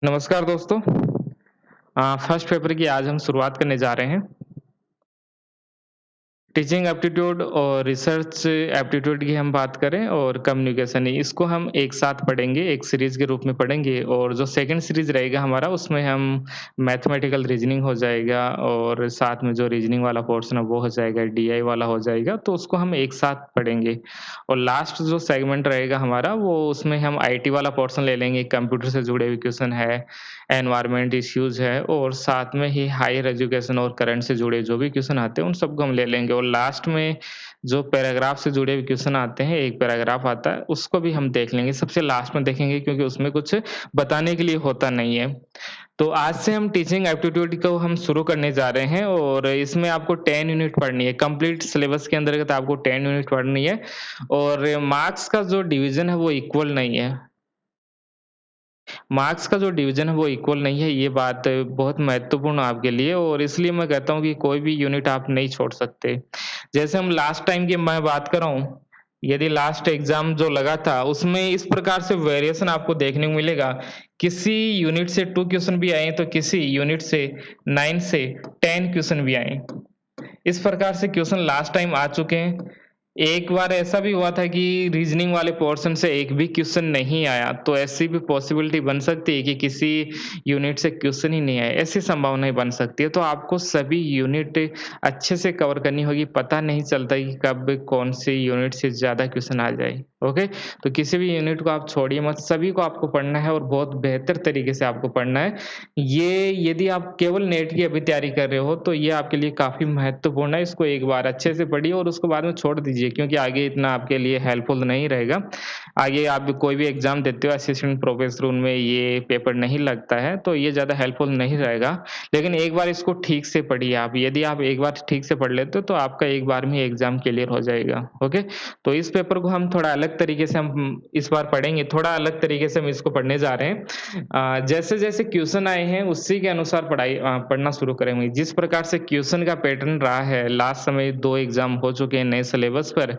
नमस्कार दोस्तों। First paper की आज हम शुरुआत करने जा रहे हैं। टीचिंग एप्टीट्यूड और रिसर्च एप्टीट्यूड की हम बात करें और कम्युनिकेशन इसको हम एक साथ पढ़ेंगे, एक सीरीज़ के रूप में पढ़ेंगे और जो सेकंड सीरीज़ रहेगा हमारा उसमें हम मैथमेटिकल रीज़निंग हो जाएगा और साथ में जो रीज़निंग वाला पोर्शन है वो हो जाएगा, डीआई वाला हो जाएगा, तो उसको हम एक साथ पढ़ेंगे। और लास्ट जो सेगमेंट रहेगा हमारा वो उसमें हम आईटी वाला पोर्शन ले लेंगे, कंप्यूटर से जुड़े हुए क्वेश्चन है, एनवायरनमेंट इश्यूज़ है और साथ में ही हायर एजुकेशन और करंट से जुड़े जो भी क्वेश्चन आते हैं, उन सबको हम ले लेंगे और लास्ट में जो पैराग्राफ से जुड़े हुए क्वेश्चन आते हैं, एक पैराग्राफ आता है, उसको भी हम देख लेंगे। सबसे लास्ट में देखेंगे क्योंकि उसमें कुछ बताने के लिए होता नहीं है। तो आज से हम टीचिंग एप्टीट्यूड को हम शुरू करने जा रहे हैं और इसमें आपको 10 यूनिट पढ़नी है। कंप्लीट सिलेबस के अंतर्गत आपको 10 यूनिट पढ़नी है और मार्क्स का जो डिवीज़न है वो इक्वल नहीं है। मार्क्स का जो डिवीज़न है वो इक्वल नहीं है, ये बात बहुत महत्वपूर्ण है आपके लिए और इसलिए मैं कहता हूँ कि कोई भी यूनिट आप नहीं छोड़ सकते। जैसे हम लास्ट टाइम की मैं बात कर रहा हूँ, यदि लास्ट एग्ज़ाम जो लगा था, उसमें इस प्रकार से वेरिएशन आपको देखने को मिलेगा। किसी यूनिट से 2 क्वेश्चन भी आए, तो किसी यूनिट से 9 से 10 क्वेश्चन भी आए। इस प्रकार से क्वेश्चन लास्ट टाइम आ चुके हैं। एक बार ऐसा भी हुआ था कि रीज़निंग वाले पोर्शन से एक भी क्वेश्चन नहीं आया, तो ऐसी भी पॉसिबिलिटी बन सकती है कि किसी यूनिट से क्वेश्चन ही नहीं आए, ऐसी संभावनाएँ बन सकती है। तो आपको सभी यूनिट अच्छे से कवर करनी होगी, पता नहीं चलता कि कब कौन-सी यूनिट से ज़्यादा क्वेश्चन आ जाए, ओके? तो किसी भी यूनिट को आप छोड़िए मत, सभी को आपको पढ़ना है और बहुत बेहतर तरीके से आपको पढ़ना है। ये यदि आप केवल नेट की अभी तैयारी कर रहे हो, तो ये आपके लिए काफ़ी महत्वपूर्ण है। इसको एक बार अच्छे से पढ़िए और उसको बाद में छोड़ दीजिए क्योंकि आगे इतना आपके लिए हेल्पफुल नहीं रहेगा। आगे आप कोई भी एग्ज़ाम देते हो असिस्टेंट प्रोफेसर उनमें ये पेपर नहीं लगता है, तो ये ज़्यादा हेल्पफुल नहीं रहेगा। लेकिन एक बार इसको ठीक से पढ़िए आप। यदि आप एक बार ठीक से पढ़ लेते हो, तो आपका एक बार में एग्ज़ाम क्लियर हो जाएगा, ओके? तो इस पेपर को हम थोड़ा अलग तरीके से हम इस बार पढ़ेंगे, थोड़ा अलग तरीके से हम इसको पढ़ने जा रहे हैं। जैसे-जैसे क्वेश्चन आए हैं उसी के अनुसार पढ़ना शुरू करेंगे। जिस प्रकार से क्वेश्चन का पैटर्न रहा है, लास्ट समय 2 एग्ज़ाम हो चुके हैं नए सिलेबस पर,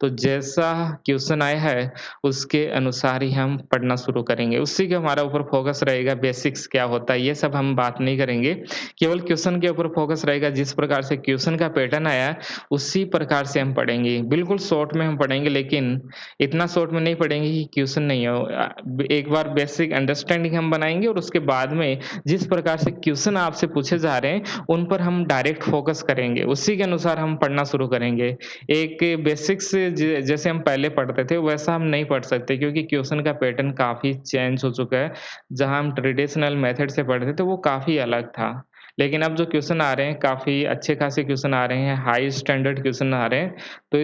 तो जैसा क्वेश्चन आया है उसके अनुसार ही हम पढ़ना शुरू करेंगे। उसी के हमारा ऊपर फ़ोकस रहेगा, बेसिक्स क्या होता है ये सब हम बात नहीं करेंगे। केवल क्वेश्चन के ऊपर फ़ोकस रहेगा, जिस प्रकार से क्वेश्चन का पैटर्न आया है, उसी प्रकार से हम पढ़ेंगे। बिल्कुल शॉर्ट में हम पढ़ेंगे लेकिन इतना शॉर्ट में नहीं पढ़ेंगे कि क्वेश्चन नहीं हो। एक बार बेसिक अंडरस्टैंडिंग हम बनाएँगे और उसके बाद में जिस प्रकार से क्वेश्चन आपसे पूछे जा रहे हैं, उन पर हम डायरेक्ट फ़ोकस करेंगे। उसी के अनुसार हम पढ़ना शुरू करेंगे। एक बेसिक्स जैसे हम पहले पढ़ते थे, वैसा हम नहीं पढ़ सकते क्योंकि क्वेश्चन का पैटर्न काफ़ी चेंज हो चुका है। जहाँ हम ट्रेडिशनल मेथड से पढ़ते थे, वो काफ़ी अलग था। लेकिन अब जो क्वेश्चन आ रहे हैं, काफ़ी अच्छे खासे क्वेश्चन आ रहे हैं, हाई स्टैंडर्ड क्वेश्चन आ रहे हैं। तो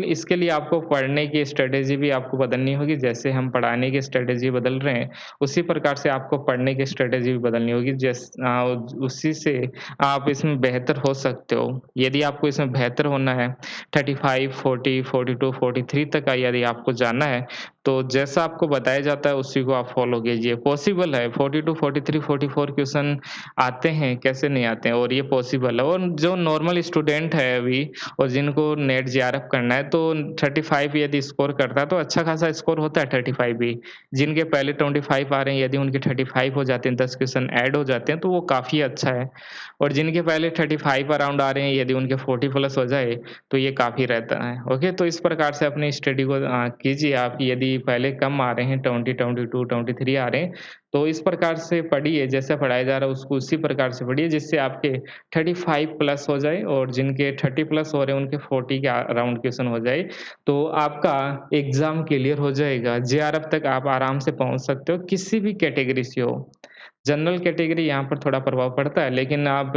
इसके लिए आपको पढ़ने की स्ट्रैटेजी भी आपको बदलनी होगी। जैसे हम पढ़ाने की स्ट्रैटेजी बदल रहे हैं, उसी प्रकार से आपको पढ़ने की स्ट्रैटेजी भी बदलनी होगी। उसी से आप इसमें बेहतर हो सकते हो। यदि आपको इसमें बेहतर होना है, 35, 40, 42, 43 तक का यदि आपको जाना है, तो जैसा आपको बताया जाता है उसी को आप फ़ॉलो कीजिए। पॉसिबल है 42, 43, 44 क्वेश्चन आते हैं, कैसे नहीं आते हैं और ये पॉसिबल है और जो नॉर्मल स्टूडेंट है अभी और जिनको नेट जेआरएफ करना है तो 35 यदि स्कोर करता है तो अच्छा खासा स्कोर होता है 35 भी। जिनके पहले 25 आ रहे हैं यदि उनके 35 हो जाते हैं, 10 क्वेश्चन ऐड हो जाते हैं तो वो काफ़ी अच्छा है। और जिनके पहले 35 अराउंड आ रहे हैं यदि उनके 40 प्लस हो जाए तो ये काफ़ी रहता है। ओके, तो इस प्रकार से अपनी स्टडी को कीजिए आप। यदि पहले कम आ रहे हैं 20, 22, 23 आ रहे हैं, तो इस प्रकार से पढ़िए, जैसा पढ़ाया जा रहा है उसको उसी प्रकार से पढ़िए जिससे आपके 35 प्लस हो जाए और जिनके 30 प्लस हो रहे हैं उनके 40 के अराउंड क्वेश्चन हो जाए, तो आपका एग्ज़ाम क्लियर हो जाएगा। जेआरएफ तक आप आराम से पहुँच सकते हो, किसी भी कैटेगरी से हो। जनरल कैटेगरी यहाँ पर थोड़ा प्रभाव पड़ता है, लेकिन आप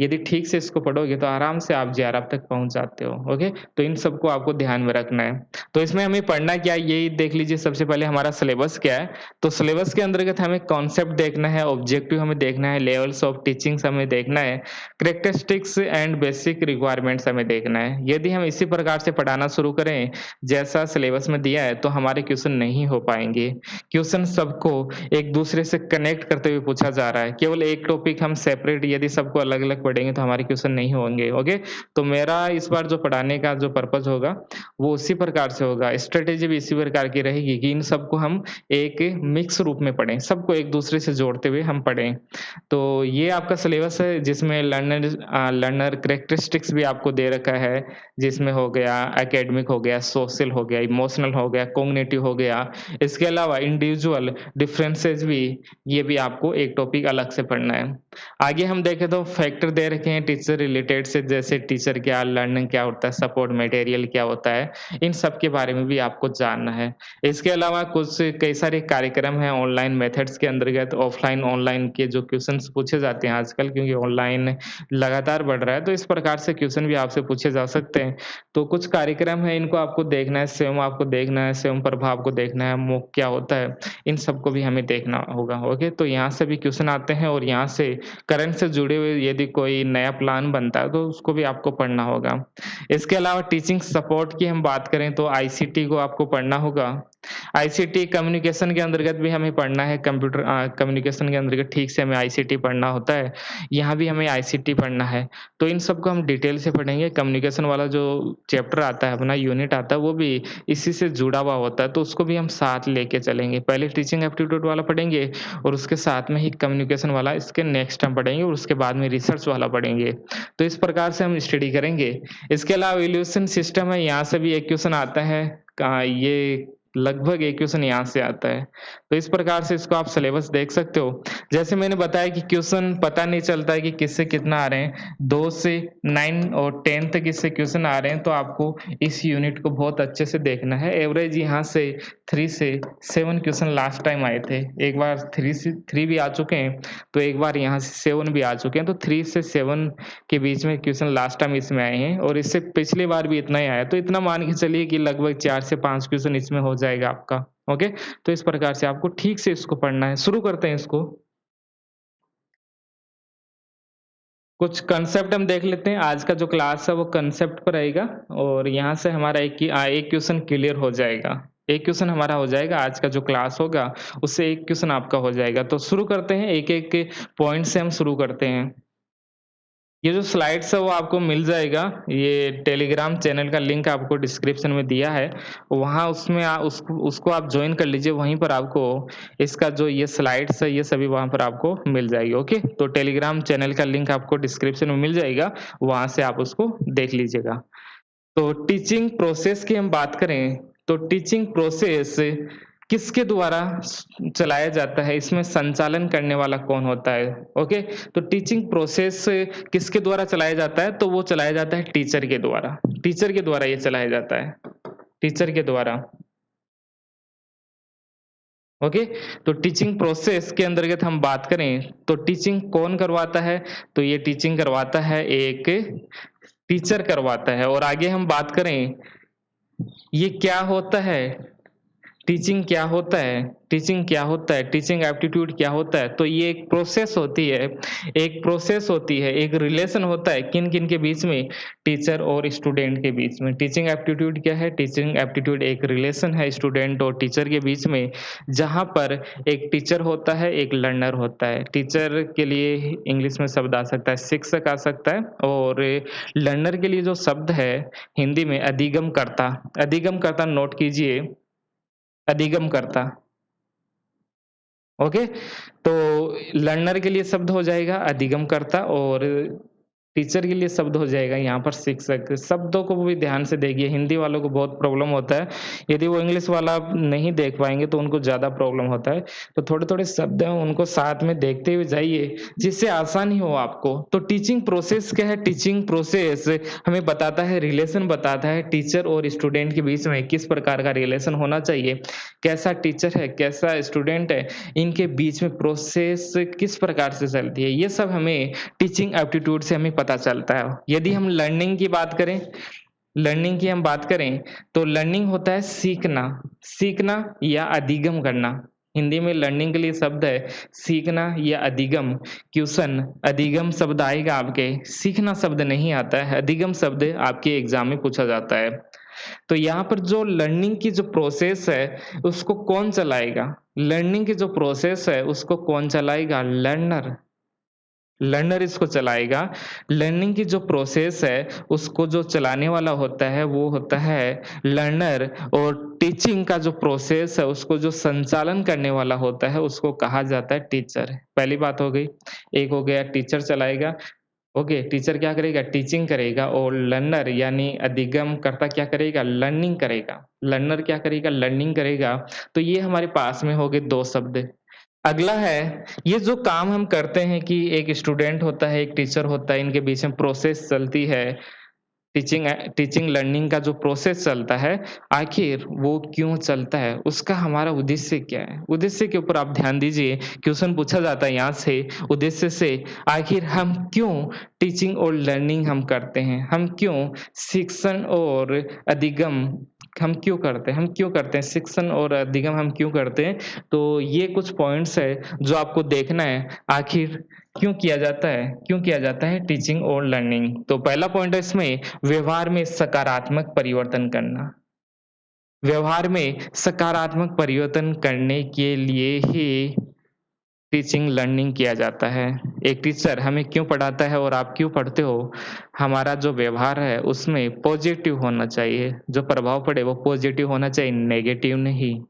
यदि ठीक से इसको पढ़ोगे तो आराम से आप जेआरएफ तक पहुँच जाते हो, ओके? तो इन सबको आपको ध्यान में रखना है। तो इसमें हमें पढ़ना क्या है, यही देख लीजिए सबसे पहले हमारा सिलेबस क्या है। तो सिलेबस के अंतर्गत हमें कॉन्सेप्ट देखना है, ऑब्जेक्टिव हमें देखना है, लेवल्स ऑफ टीचिंग्स हमें देखना है, कैरेक्टरिस्टिक्स एंड बेसिक रिक्वायरमेंट्स हमें देखना है। यदि हम इसी प्रकार से पढ़ाना शुरू करें, जैसा सिलेबस में दिया है, तो हमारे क्वेश्चन नहीं हो पाएँगे। क्वेश्चन सबको एक दूसरे से कनेक्ट करते हुए पूछा जा रहा है। केवल एक टॉपिक हम सेपरेट यदि सबको अलग-अलग पढ़ेंगे तो हमारे क्वेश्चन नहीं होंगे, ओके? तो मेरा इस बार जो पढ़ाने का जो पर्पज़ होगा, वो उसी प्रकार से होगा। स्ट्रैटेजी भी इसी प्रकार की रहेगी कि इन सबको हम एक मिक्स रूप में पढ़ें, सबको एक-दूसरे से जोड़ते हुए हम पढ़ें। तो ये आपका सिलेबस है जिसमें लर्नर कैरेक्टरिस्टिक्स भी आपको दे रखा है, जिसमें हो गया एकेडमिक हो गया, सोशल हो गया, इमोशनल हो गया, कॉग्निटिव हो गया। इसके अलावा इंडिविजुअल डिफरेंसेस भी ये भी आपको एक टॉपिक अलग से पढ़ना है। आगे हम देखें तो फैक्टर दे रखे हैं टीचर रिलेटेड से जैसे टीचर क्या, लर्निंग क्या होता है, सपोर्ट मटेरियल क्या होता है, इन सब के बारे में भी आपको जानना है। इसके अलावा कुछ कई सारे कार्यक्रम हैं ऑनलाइन मेथड्स के अंतर्गत ऑफलाइन, ऑनलाइन के जो क्वेश्चन्स पूछे जाते हैं आजकल क्योंकि ऑनलाइन लगातार बढ़ रहा है, तो इस प्रकार से क्वेश्चन भी आपसे पूछे जा सकते हैं। तो कुछ कार्यक्रम है इनको आपको देखना है, स्वयं आपको देखना है, स्वयं प्रभाव को देखना है, मूक क्या होता है, इन सबको भी हमें देखना होगा, ओके? तो यहाँ से भी क्वेश्चन आते हैं और यहाँ से करंट से जुड़े हुए यदि कोई नया प्लान बनता है, तो उसको भी आपको पढ़ना होगा। इसके अलावा टीचिंग सपोर्ट की हम बात करें तो आईसीटी को आपको पढ़ना होगा। आईसीटी कम्युनिकेशन के अंतर्गत भी हमें पढ़ना है, कम्युनिकेशन के अंतर्गत ठीक से हमें आईसीटी पढ़ना होता है। यहाँ भी हमें आईसीटी पढ़ना है। तो इन सबको हम डिटेल से पढ़ेंगे। कम्युनिकेशन वाला जो चैप्टर आता है, अपना यूनिट आता है, वो भी इसी से जुड़ा हुआ होता है, तो उसको भी हम साथ लेके चलेंगे। पहले टीचिंग एप्टीट्यूड वाला पढ़ेंगे और उसके साथ में ही कम्युनिकेशन वाला इसके नेक्स्ट हम पढ़ेंगे और उसके बाद में रिसर्च वाला पढ़ेंगे। तो इस प्रकार से हम स्टडी करेंगे। इसके अलावा इवैल्यूएशन सिस्टम है, यहाँ से भी एक क्वेश्चन आता है। ये लगभग एक क्वेश्चन यहाँ से आता है। तो इस प्रकार से इसको आप सिलेबस देख सकते हो। जैसे मैंने बताया कि क्वेश्चन पता नहीं चलता है कि किससे कितना आ रहे हैं। 2 से 9 और 10 तक इससे क्वेश्चन आ रहे हैं, तो आपको इस यूनिट को बहुत अच्छे से देखना है। एवरेज यहाँ से 3 से 7 क्वेश्चन लास्ट टाइम आए थे। एक बार 3 भी आ चुके हैं, तो एक बार यहाँ से 7 भी आ चुके हैं। तो 3 से 7 के बीच में क्वेश्चन लास्ट टाइम इसमें आए हैं और इससे पिछली बार भी इतना ही आया। तो इतना मान के चलिए कि लगभग 4 से 5 क्वेश्चन इसमें हो जाएगा आपका, ओके? तो इस प्रकार से आपको ठीक से इसको पढ़ना है। शुरू करते हैं इसको। कुछ कंसेप्ट हम देख लेते हैं। आज का जो क्लास है वो कंसेप्ट पर रहेगा और यहाँ से हमारा एक क्वेश्चन क्लियर हो जाएगा। एक क्वेश्चन हमारा हो जाएगा, आज का जो क्लास होगा उससे एक क्वेश्चन आपका हो जाएगा। तो शुरू करते हैं, एक-एक पॉइंट से हम शुरू करते हैं। ये जो स्लाइड्स है वो आपको मिल जाएगा, ये टेलीग्राम चैनल का लिंक आपको डिस्क्रिप्शन में दिया है, वहाँ उसमें उसको आप जॉइन कर लीजिए, वहीं पर आपको इसका जो ये स्लाइड्स है, ये सभी वहाँ पर आपको मिल जाएगी, ओके? तो टेलीग्राम चैनल का लिंक आपको डिस्क्रिप्शन में मिल जाएगा, वहाँ से आप उसको देख लीजिएगा। तो टीचिंग प्रोसेस की हम बात करें, तो टीचिंग प्रोसेस किसके द्वारा चलाया जाता है, इसमें संचालन करने वाला कौन होता है, ओके? तो टीचिंग प्रोसेस किसके द्वारा चलाया जाता है, तो वो चलाया जाता है टीचर के द्वारा। टीचर के द्वारा ये चलाया जाता है, टीचर के द्वारा, ओके? तो टीचिंग प्रोसेस के अंतर्गत हम बात करें, तो टीचिंग कौन करवाता है, तो ये टीचिंग करवाता है एक टीचर करवाता है। और आगे हम बात करें, ये क्या होता है, टीचिंग क्या होता है, टीचिंग क्या होता है, टीचिंग एप्टीट्यूड क्या होता है, तो ये एक प्रोसेस होती है, एक प्रोसेस होती है, एक रिलेशन होता है किन-किन के बीच में, टीचर और स्टूडेंट के बीच में। टीचिंग एप्टीट्यूड क्या है, टीचिंग एप्टीट्यूड एक रिलेशन है स्टूडेंट और टीचर के बीच में, जहाँ पर एक टीचर होता है, एक लर्नर होता है। टीचर के लिए इंग्लिश में शब्द आ सकता है, शिक्षक आ सकता है और लर्नर के लिए जो शब्द है हिंदी में अधिगमकर्ता, अधिगमकर्ता नोट कीजिए, अधिगमकर्ता, ओके? तो लर्नर के लिए शब्द हो जाएगा अधिगमकर्ता और टीचर के लिए शब्द हो जाएगा यहाँ पर शिक्षक। शब्दों को भी ध्यान से देखिए, हिंदी वालों को बहुत प्रॉब्लम होता है, यदि वो इंग्लिश वाला नहीं देख पाएँगे तो उनको ज़्यादा प्रॉब्लम होता है। तो थोड़े-थोड़े शब्द हैं उनको साथ में देखते हुए जाइए, जिससे आसानी हो आपको। तो टीचिंग प्रोसेस क्या है? टीचिंग प्रोसेस हमें बताता है, रिलेशन बताता है टीचर और स्टूडेंट के बीच में किस प्रकार का रिलेशन होना चाहिए, कैसा टीचर है, कैसा स्टूडेंट है, इनके बीच में प्रोसेस किस प्रकार से चलती है, ये सब हमें टीचिंग एप्टीट्यूड से हमें पता चलता है। यदि हम लर्निंग की बात करें, लर्निंग की हम बात करें, तो लर्निंग होता है सीखना, सीखना या अधिगम करना। हिंदी में लर्निंग के लिए शब्द है सीखना या अधिगम। क्वेश्चन अधिगम शब्द आएगा आपके, सीखना शब्द नहीं आता है, अधिगम शब्द आपके एग्जाम में पूछा जाता है। तो यहाँ पर जो लर्निंग की जो प्रोसेस है, उसको कौन चलाएगा? लर्निंग की जो प्रोसेस है, उसको कौन चलाएगा? लर्नर। लर्नर इसको चलाएगा। लर्निंग की जो प्रोसेस है, उसको जो चलाने वाला होता है, वो होता है लर्नर और टीचिंग का जो प्रोसेस है, उसको जो संचालन करने वाला होता है, उसको कहा जाता है टीचर। पहली बात हो गई। एक हो गया टीचर चलाएगा, ओके, टीचर क्या करेगा? टीचिंग करेगा और लर्नर यानी अधिगमकर्ता क्या करेगा? लर्निंग करेगा। लर्नर क्या करेगा? लर्निंग करेगा। तो ये हमारे पास में हो गए 2 शब्द। अगला है, ये जो काम हम करते हैं कि एक स्टूडेंट होता है, एक टीचर होता है, इनके बीच में प्रोसेस चलती है। टीचिंग लर्निंग का जो प्रोसेस चलता है, आखिर वो क्यों चलता है? उसका हमारा उद्देश्य क्या है? उद्देश्य के ऊपर आप ध्यान दीजिए, क्वेश्चन पूछा जाता है यहाँ से, उद्देश्य से, आखिर हम क्यों टीचिंग और लर्निंग हम करते हैं? हम क्यों शिक्षण और अधिगम हम क्यों करते हैं? हम क्यों करते हैं? शिक्षण और अधिगम हम क्यों करते हैं? तो ये कुछ पॉइंट्स है जो आपको देखना है, आखिर क्यों किया जाता है? क्यों किया जाता है टीचिंग और लर्निंग? तो पहला पॉइंट है इसमें व्यवहार में सकारात्मक परिवर्तन करना। व्यवहार में सकारात्मक परिवर्तन करने के लिए ही टीचिंग लर्निंग किया जाता है। एक टीचर हमें क्यों पढ़ाता है और आप क्यों पढ़ते हो? हमारा जो व्यवहार है उसमें पॉजिटिव होना चाहिए, जो प्रभाव पड़े वो पॉजिटिव होना चाहिए, नेगेटिव नहीं।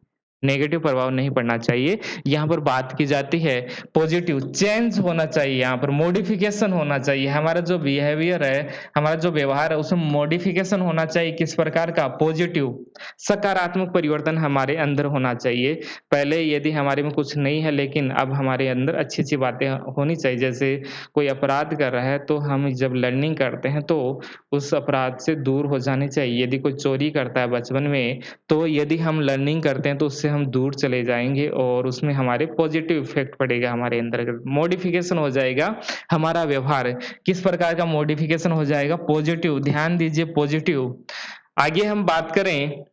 नेगेटिव प्रभाव नहीं पड़ना चाहिए। यहाँ पर बात की जाती है पॉजिटिव चेंज होना चाहिए, यहाँ पर मॉडिफिकेशन होना चाहिए। हमारा जो बिहेवियर है, हमारा जो व्यवहार है, उसमें मॉडिफिकेशन होना चाहिए। किस प्रकार का? पॉजिटिव, सकारात्मक परिवर्तन हमारे अंदर होना चाहिए। पहले यदि हमारे में कुछ नहीं है, लेकिन अब हमारे अंदर अच्छी-अच्छी बातें होनी चाहिए। जैसे कोई अपराध कर रहा है, तो हम जब लर्निंग करते हैं, तो उस अपराध से दूर हो जानी चाहिए। यदि कोई चोरी करता है बचपन में, तो यदि हम लर्निंग करते हैं, तो उससे हम दूर चले जाएँगे और उसमें हमारे पॉजिटिव इफ़ेक्ट पड़ेगा हमारे अंदर। मॉडिफ़िकेशन हो जाएगा हमारा व्यवहार। किस प्रकार का मॉडिफ़िकेशन हो जाएगा? पॉजिटिव, ध्यान दीजिए पॉजिटिव। आगे हम बात करें,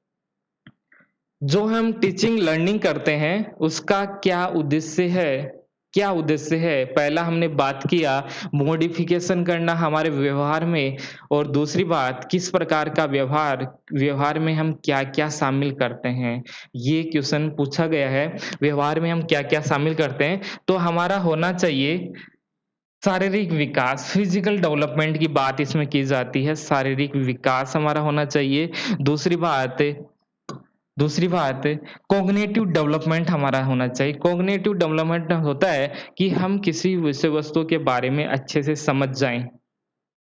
जो हम टीचिंग लर्निंग करते हैं, उसका क्या उद्देश्य है? क्या उद्देश्य है? पहला हमने बात किया मॉडिफ़िकेशन करना हमारे व्यवहार में, और दूसरी बात किस प्रकार का व्यवहार, व्यवहार में हम क्या-क्या शामिल करते हैं? ये क्वेश्चन पूछा गया है, व्यवहार में हम क्या-क्या शामिल करते हैं? तो हमारा होना चाहिए शारीरिक विकास, फिज़िकल डेवलपमेंट की बात इसमें की जाती है, शारीरिक विकास हमारा होना चाहिए। दूसरी बात दूसरी बात कॉग्निटिव डेवलपमेंट हमारा होना चाहिए। कॉग्निटिव डेवलपमेंट होता है कि हम किसी विषय वस्तु के बारे में अच्छे से समझ जाएँ।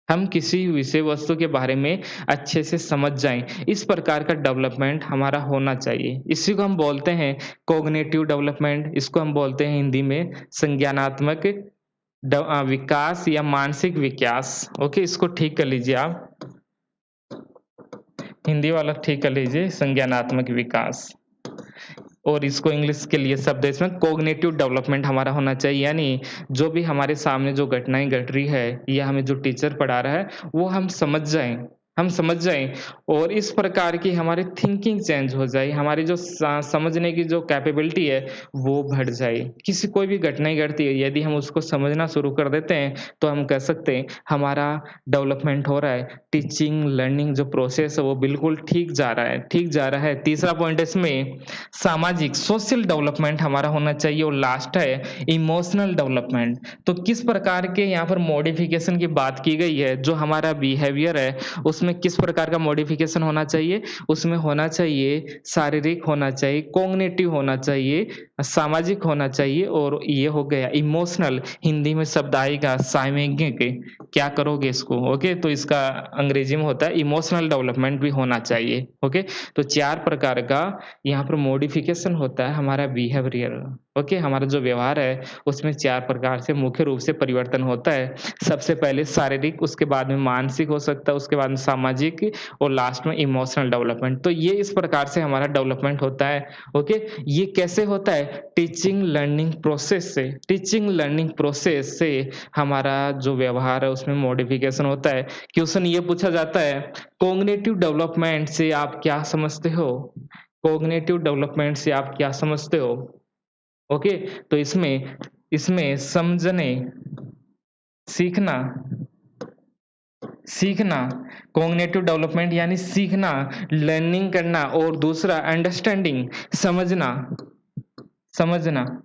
हम किसी विषय वस्तु के बारे में अच्छे से समझ जाएँ। इस प्रकार का डेवलपमेंट हमारा होना चाहिए। इसी को हम बोलते हैं कॉग्निटिव डेवलपमेंट, इसको हम बोलते हैं हिंदी में संज्ञानात्मक विकास या मानसिक विकास। ओके, इसको ठीक कर लीजिए आप। हिंदी वाला ठीक कर लीजिए, संज्ञानात्मक विकास। और इसको इंग्लिश के लिए शब्द है इसमें कॉग्निटिव डेवलपमेंट हमारा होना चाहिए, यानी जो भी हमारे सामने जो घटनाएँ घट रही है या हमें जो टीचर पढ़ा रहा है, वो हम समझ जाएँ और इस प्रकार की हमारी थिंकिंग चेंज हो जाए, हमारी जो समझने की जो कैपेबिलिटी है, वो बढ़ जाए। किसी कोई भी घटनाएँ घटती है, यदि हम उसको समझना शुरू कर देते हैं, तो हम कह सकते हैं हमारा डेवलपमेंट हो रहा है। टीचिंग लर्निंग जो प्रोसेस है, वो बिल्कुल ठीक जा रहा है। तीसरा पॉइंट है इसमें सामाजिक सोशल डेवलपमेंट हमारा होना चाहिए और लास्ट है इमोशनल डेवलपमेंट। तो किस प्रकार के यहाँ पर मॉडिफिकेशन की बात की गई है, जो हमारा बिहेवियर है उसमें किस प्रकार का मॉडिफिकेशन होना चाहिए? उसमें होना चाहिए शारीरिक होना चाहिए, कॉग्निटिव होना चाहिए, सामाजिक होना चाहिए और ये हो गया इमोशनल। हिंदी में शब्द आएगा सामयिक। क्या करोगे इसको? ओके, तो इसका अंग्रेजी में होता है इमोशनल डेवलपमेंट भी होना चाहिए। ओके, तो 4 प्रकार का यहाँ पर मॉडिफिकेशन होता है हमारा बिहेवियर। ओके, हमारा जो व्यवहार है उसमें 4 प्रकार से मुख्य रूप से परिवर्तन होता है। सबसे पहले शारीरिक, उसके बाद में मानसिक हो सकता है, उसके बाद में सामाजिक और लास्ट में इमोशनल डेवलपमेंट। तो ये इस प्रकार से हमारा डेवलपमेंट होता है। ओके, ये कैसे होता है? टीचिंग लर्निंग प्रोसेस से। टीचिंग लर्निंग प्रोसेस से हमारा जो व्यवहार है उसमें मॉडिफिकेशन होता है। क्वेश्चन ये पूछा जाता है, कॉग्निटिव डेवलपमेंट से आप क्या समझते हो? कॉग्निटिव डेवलपमेंट से आप क्या समझते हो? ओके, तो इसमें इसमें समझने, सीखना सीखना, कॉग्निटिव डेवलपमेंट यानी सीखना, लर्निंग करना और दूसरा अंडरस्टैंडिंग, समझना, समझना।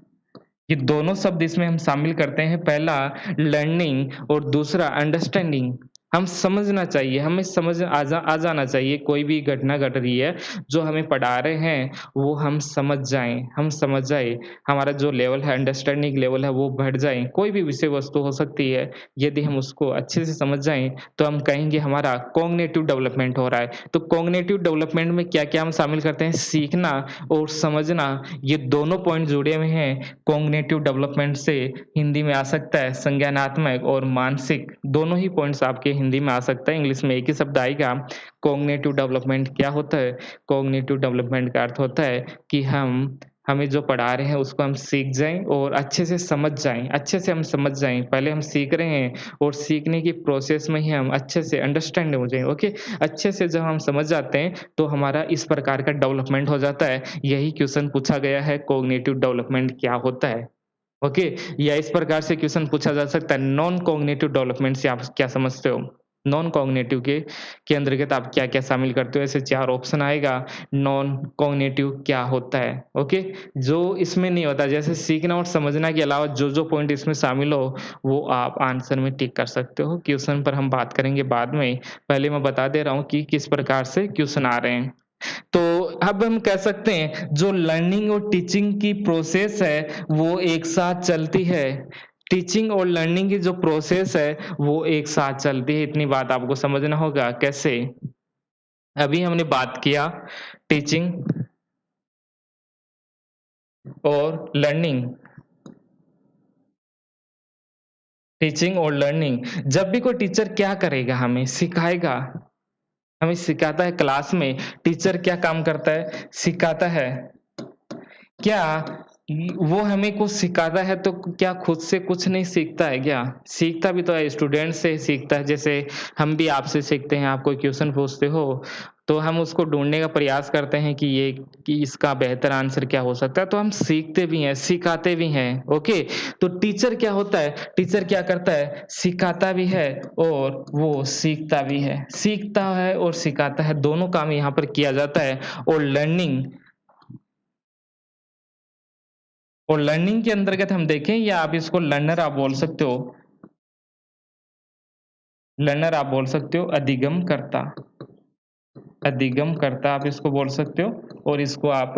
ये दोनों शब्द इसमें हम शामिल करते हैं। पहला लर्निंग और दूसरा अंडरस्टैंडिंग। हम समझना चाहिए, हमें समझ आ जाना चाहिए, कोई भी घटना घट रही है, जो हमें पढ़ा रहे हैं, वो हम समझ जाएँ, हम समझ जाएँ। हमारा जो लेवल है, अंडरस्टैंडिंग लेवल है, वो बढ़ जाए। कोई भी विषय वस्तु हो सकती है, यदि हम उसको अच्छे से समझ जाएँ, तो हम कहेंगे हमारा कॉग्निटिव डेवलपमेंट हो रहा है। तो कॉग्निटिव डेवलपमेंट में क्या-क्या हम शामिल करते हैं? सीखना और समझना, ये दोनों पॉइंट जुड़े हुए हैं। कॉग्निटिव डेवलपमेंट से हिंदी में आ सकता है संज्ञानात्मक और मानसिक, दोनों ही पॉइंट्स आपके हिंदी में आ सकता है, इंग्लिश में एक ही शब्द आएगा। कॉग्निटिव डेवलपमेंट क्या होता है? कॉग्निटिव डेवलपमेंट का अर्थ होता है कि हमें जो पढ़ा रहे हैं उसको हम सीख जाएँ और अच्छे से समझ जाएँ, अच्छे से हम समझ जाएँ। पहले हम सीख रहे हैं और सीखने की प्रोसेस में ही हम अच्छे से अंडरस्टैंड हो जाएँ, ओके? अच्छे से जब हम समझ जाते हैं, तो हमारा इस प्रकार का डेवलपमेंट हो जाता है। यही क्वेश्चन पूछा गया है, कॉग्निटिव डेवलपमेंट क्या होता है? ओके, या इस प्रकार से क्वेश्चन पूछा जा सकता है, नॉन कॉग्निटिव डेवलपमेंट से आप क्या समझते हो? नॉन कॉग्निटिव के अंतर्गत आप क्या-क्या शामिल करते हो? ऐसे 4 ऑप्शन आएगा। नॉन कॉग्निटिव क्या होता है? ओके, जो इसमें नहीं होता, जैसे सीखना और समझना के अलावा जो-जो पॉइंट इसमें शामिल हो, वो आप आंसर में टिक कर सकते हो। क्वेश्चन पर हम बात करेंगे बाद में। पहले मैं बता दे रहा हूँ कि किस प्रकार से क्वेश्चन आ रहे हैं। तो अब हम कह सकते हैं जो लर्निंग और टीचिंग की प्रोसेस है वो एक साथ चलती है। टीचिंग और लर्निंग की जो प्रोसेस है वो एक साथ चलती है, इतनी बात आपको समझना होगा। कैसे? अभी हमने बात किया टीचिंग और लर्निंग, टीचिंग और लर्निंग। जब भी कोई टीचर क्या करेगा, हमें सिखाएगा, हमें सिखाता है क्लास में, टीचर क्या काम करता है? सिखाता है। क्या वो हमें कुछ सिखाता है तो क्या खुद से कुछ नहीं सीखता है क्या? सीखता भी तो है, स्टूडेंट से सीखता है। जैसे हम भी आपसे सीखते हैं, आप कोई क्वेश्चन पूछते हो, तो हम उसको ढूँढने का प्रयास करते हैं कि इसका बेहतर आंसर क्या हो सकता है, तो हम सीखते भी हैं, सिखाते भी हैं, ओके? तो टीचर क्या होता है? टीचर क्या करता है? सिखाता भी है और वो सीखता भी है। सीखता है और सिखाता है, दोनों काम यहाँ पर किया जाता है। और लर्निंग के अंतर्गत हम देखें, या आप इसको लर्नर आप बोल सकते हो, लर्नर आप बोल सकते हो, अधिगम करता आप इसको बोल सकते हो, और इसको आप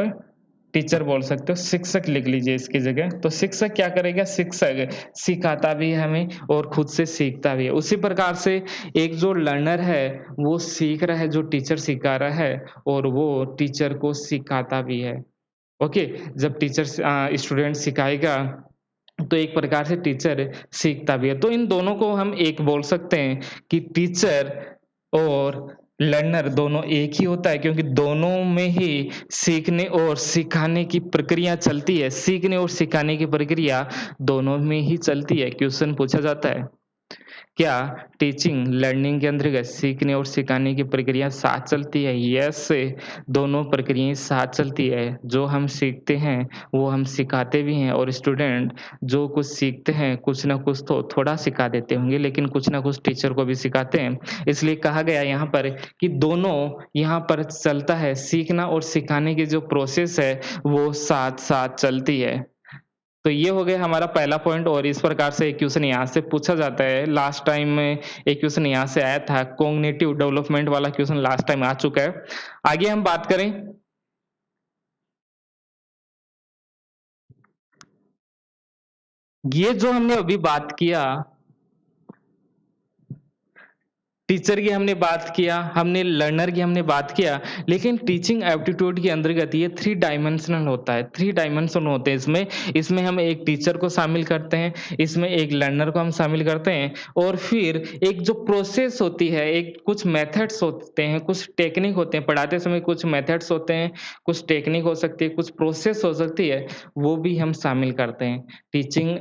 टीचर बोल सकते हो, शिक्षक लिख लीजिए इसकी जगह। तो शिक्षक क्या करेगा? शिक्षक सिखाता भी है हमें और खुद से सीखता भी है। उसी प्रकार से एक जो लर्नर है, वो सीख रहा है, जो टीचर सिखा रहा है, और वो टीचर को सिखाता भी है। ओके, जब स्टूडेंट सिखाएगा, तो एक प्रकार से टीचर सीखता भी है। तो इन दोनों को हम एक बोल सकते हैं कि टीचर और लर्नर दोनों एक ही होता है, क्योंकि दोनों में ही सीखने और सिखाने की प्रक्रिया चलती है। सीखने और सिखाने की प्रक्रिया दोनों में ही चलती है। क्वेश्चन पूछा जाता है, क्या टीचिंग लर्निंग के अंतर्गत सीखने और सिखाने की प्रक्रिया साथ चलती है? यस, दोनों प्रक्रियाएँ साथ चलती है। जो हम सीखते हैं, वो हम सिखाते भी हैं, और स्टूडेंट जो कुछ सीखते हैं, कुछ ना कुछ तो थोड़ा सिखा देते होंगे, लेकिन कुछ ना कुछ टीचर को भी सिखाते हैं। इसलिए कहा गया यहाँ पर कि दोनों यहाँ पर चलता है, सीखना और सिखाने की जो प्रोसेस है, वो साथ-साथ चलती है। तो ये हो गया हमारा पहला पॉइंट, और इस प्रकार से एक क्वेश्चन यहाँ से पूछा जाता है। लास्ट टाइम में एक क्वेश्चन यहाँ से आया था, कॉग्निटिव डेवलपमेंट वाला क्वेश्चन लास्ट टाइम आ चुका है। आगे हम बात करें, ये जो हमने अभी बात किया, टीचर की हमने बात किया, हमने लर्नर की हमने बात किया, लेकिन टीचिंग एप्टीट्यूड के अंतर्गत ये 3 डायमेंशनल होता है, 3 डायमेंशन होते हैं इसमें। इसमें हम एक टीचर को शामिल करते हैं, इसमें एक लर्नर को हम शामिल करते हैं, और फिर एक जो प्रोसेस होती है, एक कुछ मेथड्स होते हैं, कुछ टेक्निक होते हैं, पढ़ाते समय कुछ मेथड्स होते हैं, कुछ टेक्निक हो सकती है, कुछ प्रोसेस हो सकती है, वो भी हम शामिल करते हैं। टीचिंग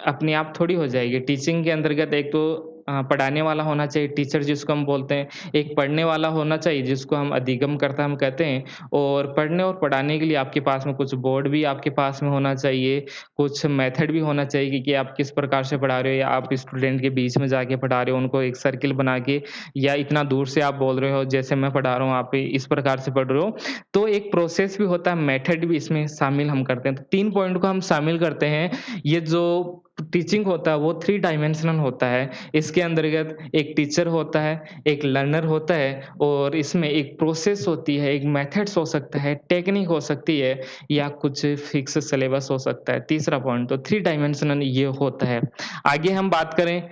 अपने आप थोड़ी हो जाएगी। टीचिंग के अंतर्गत एक तो पढ़ाने वाला होना चाहिए, टीचर जिसको हम बोलते हैं, एक पढ़ने वाला होना चाहिए जिसको हम अधिगमकर्ता हम कहते हैं और पढ़ने और पढ़ाने के लिए आपके पास में कुछ बोर्ड भी आपके पास में होना चाहिए, कुछ मेथड भी होना चाहिए कि आप किस प्रकार से पढ़ा रहे हो या आप स्टूडेंट के बीच में जाके पढ़ा रहे हो, उनको एक सर्किल बना के या इतना दूर से आप बोल रहे हो जैसे मैं पढ़ा रहा हूँ, आप इस प्रकार से पढ़ रहे हो। तो एक प्रोसेस भी होता है, मेथड भी इसमें शामिल हम करते हैं। तो 3 पॉइंट को हम शामिल करते हैं। ये जो टीचिंग होता है वो 3 डायमेंशनल होता है। इसके अंतर्गत एक टीचर होता है, एक लर्नर होता है और इसमें एक प्रोसेस होती है, एक मेथड्स हो सकता है, टेक्निक हो सकती है या कुछ फिक्स सिलेबस हो सकता है। तीसरा पॉइंट तो 3 डायमेंशनल ये होता है। आगे हम बात करें,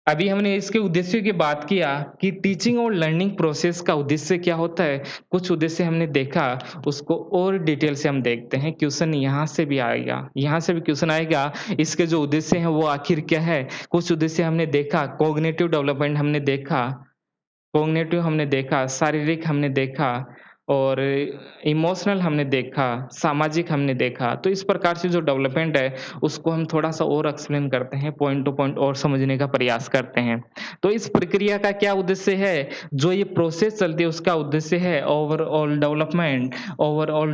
अभी हमने इसके उद्देश्य की बात किया कि टीचिंग और लर्निंग प्रोसेस का उद्देश्य क्या होता है। कुछ उद्देश्य हमने देखा, उसको और डिटेल से हम देखते हैं। क्वेश्चन यहाँ से भी आएगा, यहाँ से भी क्वेश्चन आएगा, इसके जो उद्देश्य हैं वो आखिर क्या है? कुछ उद्देश्य हमने देखा, कॉग्निटिव डेवलपमेंट हमने देखा, शारीरिक हमने देखा और इमोशनल हमने देखा, सामाजिक हमने देखा। तो इस प्रकार से जो डेवलपमेंट है, उसको हम थोड़ा-सा और एक्सप्लेन करते हैं, पॉइंट टू पॉइंट और समझने का प्रयास करते हैं। तो इस प्रक्रिया का क्या उद्देश्य है? जो ये प्रोसेस चलती है, उसका उद्देश्य है ओवरऑल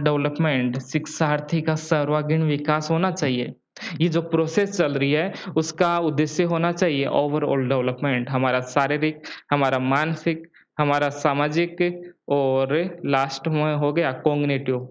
डेवलपमेंट, शिक्षार्थी का सर्वांगीण विकास होना चाहिए। ये जो प्रोसेस चल रही है, उसका उद्देश्य होना चाहिए ओवरऑल डेवलपमेंट, हमारा शारीरिक, हमारा मानसिक, हमारा सामाजिक और लास्ट में हो गया कॉग्निटिव।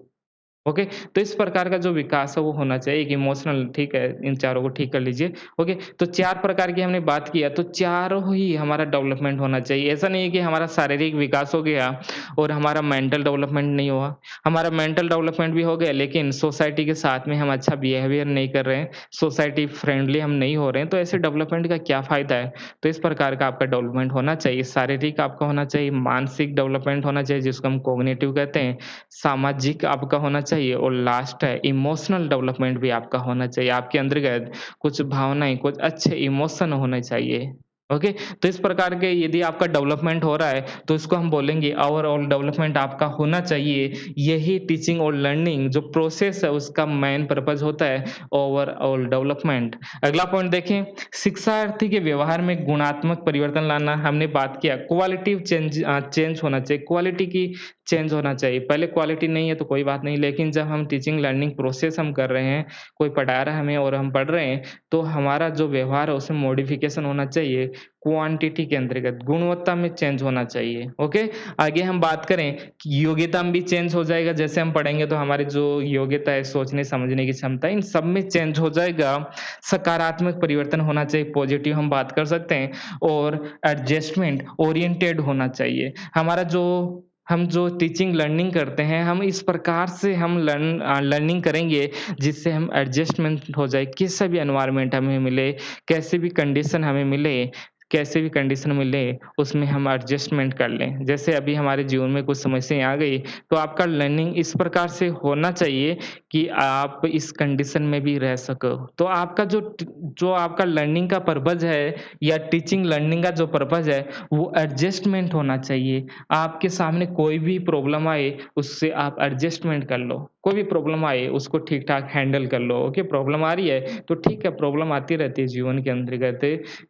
ओके, तो इस प्रकार का जो विकास है वो होना चाहिए, एक इमोशनल ठीक है, इन चारों को ठीक कर लीजिए। ओके, तो 4 प्रकार की हमने बात किया, तो चारों ही हमारा डेवलपमेंट होना चाहिए। ऐसा नहीं है कि हमारा शारीरिक विकास हो गया और हमारा मेंटल डेवलपमेंट नहीं हुआ। हमारा मेंटल डेवलपमेंट भी हो गया लेकिन सोसाइटी के साथ में हम अच्छा बिहेवियर नहीं कर रहे हैं, सोसाइटी फ्रेंडली हम नहीं हो रहे हैं, तो ऐसे डेवलपमेंट का क्या फ़ायदा है? तो इस प्रकार का आपका डेवलपमेंट होना चाहिए। शारीरिक आपका होना चाहिए, मानसिक डेवलपमेंट होना चाहिए जिसको हम कॉग्निटिव कहते हैं, सामाजिक आपका होना चाहिए और लास्ट है इमोशनल डेवलपमेंट भी आपका होना चाहिए। आपके अंतर्गत कुछ भावनाएँ, कुछ अच्छे इमोशन होने चाहिए। ओके, तो इस प्रकार के यदि आपका डेवलपमेंट हो रहा है, तो इसको हम बोलेंगे ओवरऑल डेवलपमेंट आपका होना चाहिए। यही टीचिंग और लर्निंग जो प्रोसेस है, उसका मेन पर्पज़ होता है ओवरऑल डेवलपमेंट। अगला पॉइंट देखें, शिक्षार्थी के व्यवहार में गुणात्मक परिवर्तन लाना, हमने बात किया क्वालिटिव चेंज होना चाहिए, क्वालिटी की चेंज होना चाहिए। पहले क्वालिटी नहीं है तो कोई बात नहीं, लेकिन जब हम टीचिंग लर्निंग प्रोसेस हम कर रहे हैं, कोई पढ़ा रहा है हमें और हम पढ़ रहे हैं, तो हमारा जो व्यवहार है उसमें मॉडिफ़िकेशन होना चाहिए, क्वांटिटी के अंतर्गत गुणवत्ता में चेंज होना चाहिए। ओके, आगे हम बात करें कि योग्यता में भी चेंज हो जाएगा, जैसे हम पढ़ेंगे तो हमारी जो योग्यता है, सोचने समझने की क्षमता है, इन सब में चेंज हो जाएगा। सकारात्मक परिवर्तन होना चाहिए, पॉजिटिव हम बात कर सकते हैं और एडजस्टमेंट ओरिएंटेड होना चाहिए। हमारा जो हम जो टीचिंग लर्निंग करते हैं, हम इस प्रकार से हम लर्निंग करेंगे जिससे हम एडजस्टमेंट हो जाए, किसी भी एनवायरनमेंट हमें मिले, कैसी भी कंडीशन हमें मिले, कैसे भी कंडीशन मिले, उसमें हम एडजस्टमेंट कर लें। जैसे अभी हमारे जीवन में कुछ समस्याएँ आ गई, तो आपका लर्निंग इस प्रकार से होना चाहिए कि आप इस कंडीशन में भी रह सको। तो आपका जो आपका लर्निंग का पर्पज़ है या टीचिंग लर्निंग का जो पर्पज़ है, वो एडजस्टमेंट होना चाहिए। आपके सामने कोई भी प्रॉब्लम आए, उससे आप एडजस्टमेंट कर लो। कोई भी प्रॉब्लम आए, उसको ठीक-ठाक हैंडल कर लो। ओके, प्रॉब्लम आ रही है, तो ठीक है, प्रॉब्लम आती रहती है जीवन के अंतर्गत।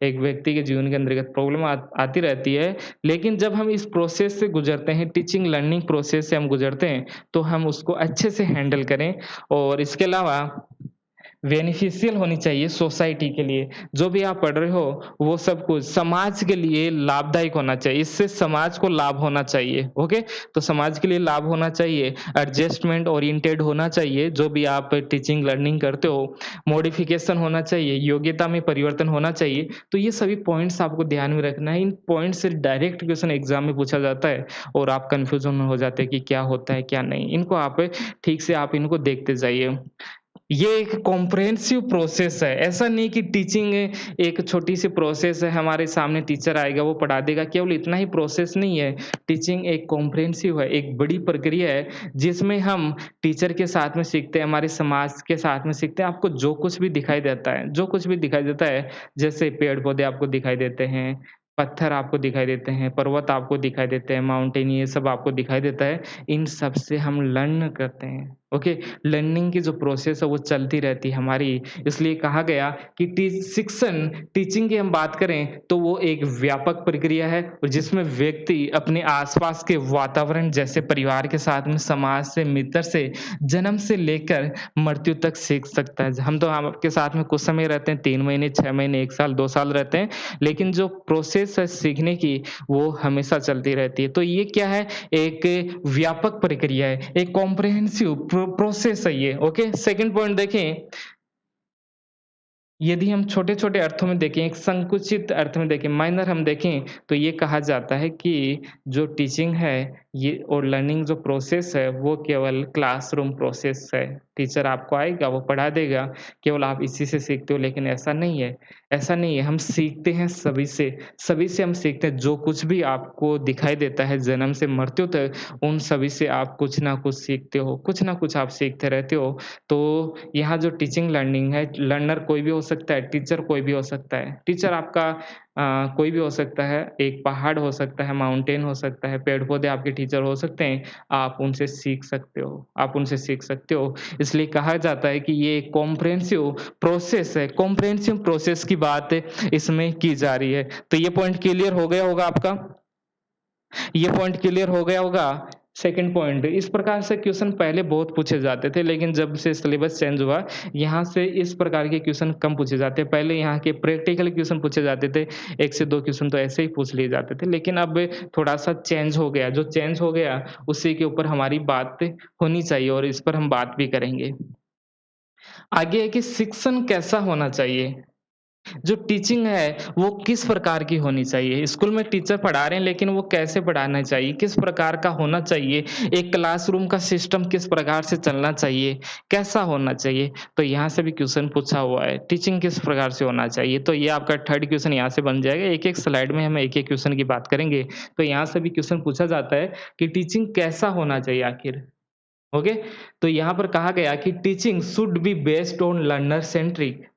एक व्यक्ति के जीवन के अंतर्गत प्रॉब्लम आती रहती है, लेकिन जब हम इस प्रोसेस से गुज़रते हैं, टीचिंग लर्निंग प्रोसेस से हम गुज़रते हैं, तो हम उसको अच्छे से हैंडल करें और इसके अलावा बेनिफिशियल होनी चाहिए सोसाइटी के लिए। जो भी आप पढ़ रहे हो, वो सब कुछ समाज के लिए लाभदायक होना चाहिए, इससे समाज को लाभ होना चाहिए, ओके? तो समाज के लिए लाभ होना चाहिए, एडजस्टमेंट ओरिएंटेड होना चाहिए, जो भी आप टीचिंग लर्निंग करते हो, मॉडिफिकेशन होना चाहिए, योग्यता में परिवर्तन होना चाहिए। तो ये सभी पॉइंट्स आपको ध्यान में रखना है, इन पॉइंट से डायरेक्ट क्वेश्चन एग्ज़ाम में पूछा जाता है और आप कन्फ्यूज़न में हो जाते हैं कि क्या होता है, क्या नहीं। इनको आप ठीक से आप इनको देखते जाइए। ये एक कॉम्प्रिहेंसिव प्रोसेस है, ऐसा नहीं कि टीचिंग एक छोटी-सी प्रोसेस है, हमारे सामने टीचर आएगा, वो पढ़ा देगा, केवल इतना ही प्रोसेस नहीं है। टीचिंग एक कॉम्प्रिहेंसिव है, एक बड़ी प्रक्रिया है, जिसमें हम टीचर के साथ में सीखते हैं, हमारे समाज के साथ में सीखते हैं। आपको जो कुछ भी दिखाई देता है, जो कुछ भी दिखाई देता है, जैसे पेड़-पौधे आपको दिखाई देते हैं, पत्थर आपको दिखाई देते हैं, पर्वत आपको दिखाई देते हैं, माउंटेन ये सब आपको दिखाई देता है, इन सब से हम लर्न करते हैं। ओके, लर्निंग की जो प्रोसेस है वो चलती रहती है हमारी, इसलिए कहा गया कि शिक्षण टीचिंग की हम बात करें तो वो एक व्यापक प्रक्रिया है और जिसमें व्यक्ति अपने आसपास के वातावरण जैसे परिवार के साथ में, समाज से, मित्र से, जन्म से लेकर मृत्यु तक सीख सकता है। हम तो आपके साथ में कुछ समय रहते हैं, 3 महीने, 6 महीने, 1 साल, 2 साल रहते हैं, लेकिन जो प्रोसेस है सीखने की वो हमेशा चलती रहती है। तो ये क्या है, एक व्यापक प्रक्रिया है, एक कॉम्प्रिहेंसिव प्रोसेस है ये, ओके। सेकंड पॉइंट देखें, यदि हम छोटे-छोटे अर्थों में देखें, एक संकुचित अर्थ में देखें, माइनर हम देखें, तो ये कहा जाता है कि जो टीचिंग है ये और लर्निंग जो प्रोसेस है, वो केवल क्लासरूम प्रोसेस है। टीचर आपको आएगा, वो पढ़ा देगा, केवल आप इसी से सीखते हो, लेकिन ऐसा नहीं है। ऐसा नहीं है, हम सीखते हैं सभी से हम सीखते हैं। जो कुछ भी आपको दिखाई देता है जन्म से मृत्यु तक, उन सभी से आप कुछ ना कुछ सीखते हो, कुछ ना कुछ आप सीखते रहते हो। तो यहाँ जो टीचिंग लर्निंग है, लर्नर कोई भी हो सकता है, टीचर कोई भी हो सकता है। टीचर आपका कोई भी हो सकता है, एक पहाड़ हो सकता है, माउंटेन हो सकता है, पेड़-पौधे आपके टीचर हो सकते हैं, आप उनसे सीख सकते हो, आप उनसे सीख सकते हो। इसलिए कहा जाता है कि ये एक कॉम्प्रिहेंसिव प्रोसेस है, कॉम्प्रिहेंसिव प्रोसेस की बात इसमें की जा रही है। तो ये पॉइंट क्लियर हो गया होगा आपका? ये पॉइंट क्लियर हो गया होगा। सेकंड पॉइंट, इस प्रकार से क्वेश्चन पहले बहुत पूछे जाते थे, लेकिन जब से सिलेबस चेंज हुआ, यहाँ से इस प्रकार के क्वेश्चन कम पूछे जाते हैं। पहले यहाँ के प्रैक्टिकल क्वेश्चन पूछे जाते थे, 1 से 2 क्वेश्चन तो ऐसे ही पूछ लिए जाते थे, लेकिन अब थोड़ा-सा चेंज हो गया। जो चेंज हो गया, उसी के ऊपर हमारी बात होनी चाहिए और इस पर हम बात भी करेंगे। आगे है कि शिक्षण कैसा होना चाहिए? जो टीचिंग है, वो किस प्रकार की होनी चाहिए? स्कूल में टीचर पढ़ा रहे हैं, लेकिन वो कैसे पढ़ाना चाहिए? किस प्रकार का होना चाहिए? एक क्लासरूम का सिस्टम किस प्रकार से चलना चाहिए? कैसा होना चाहिए? तो यहाँ से भी क्वेश्चन पूछा हुआ है, टीचिंग किस प्रकार से होना चाहिए? तो ये आपका थर्ड क्वेश्चन यहाँ से बन जाएगा। एक-एक स्लाइड में हम एक-एक क्वेश्चन की बात करेंगे। तो यहाँ से भी क्वेश्चन पूछा जाता है कि टीचिंग कैसा होना चाहिए आखिर? ओके? तो यहाँ पर कहा गया कि teaching should be based on learner centric.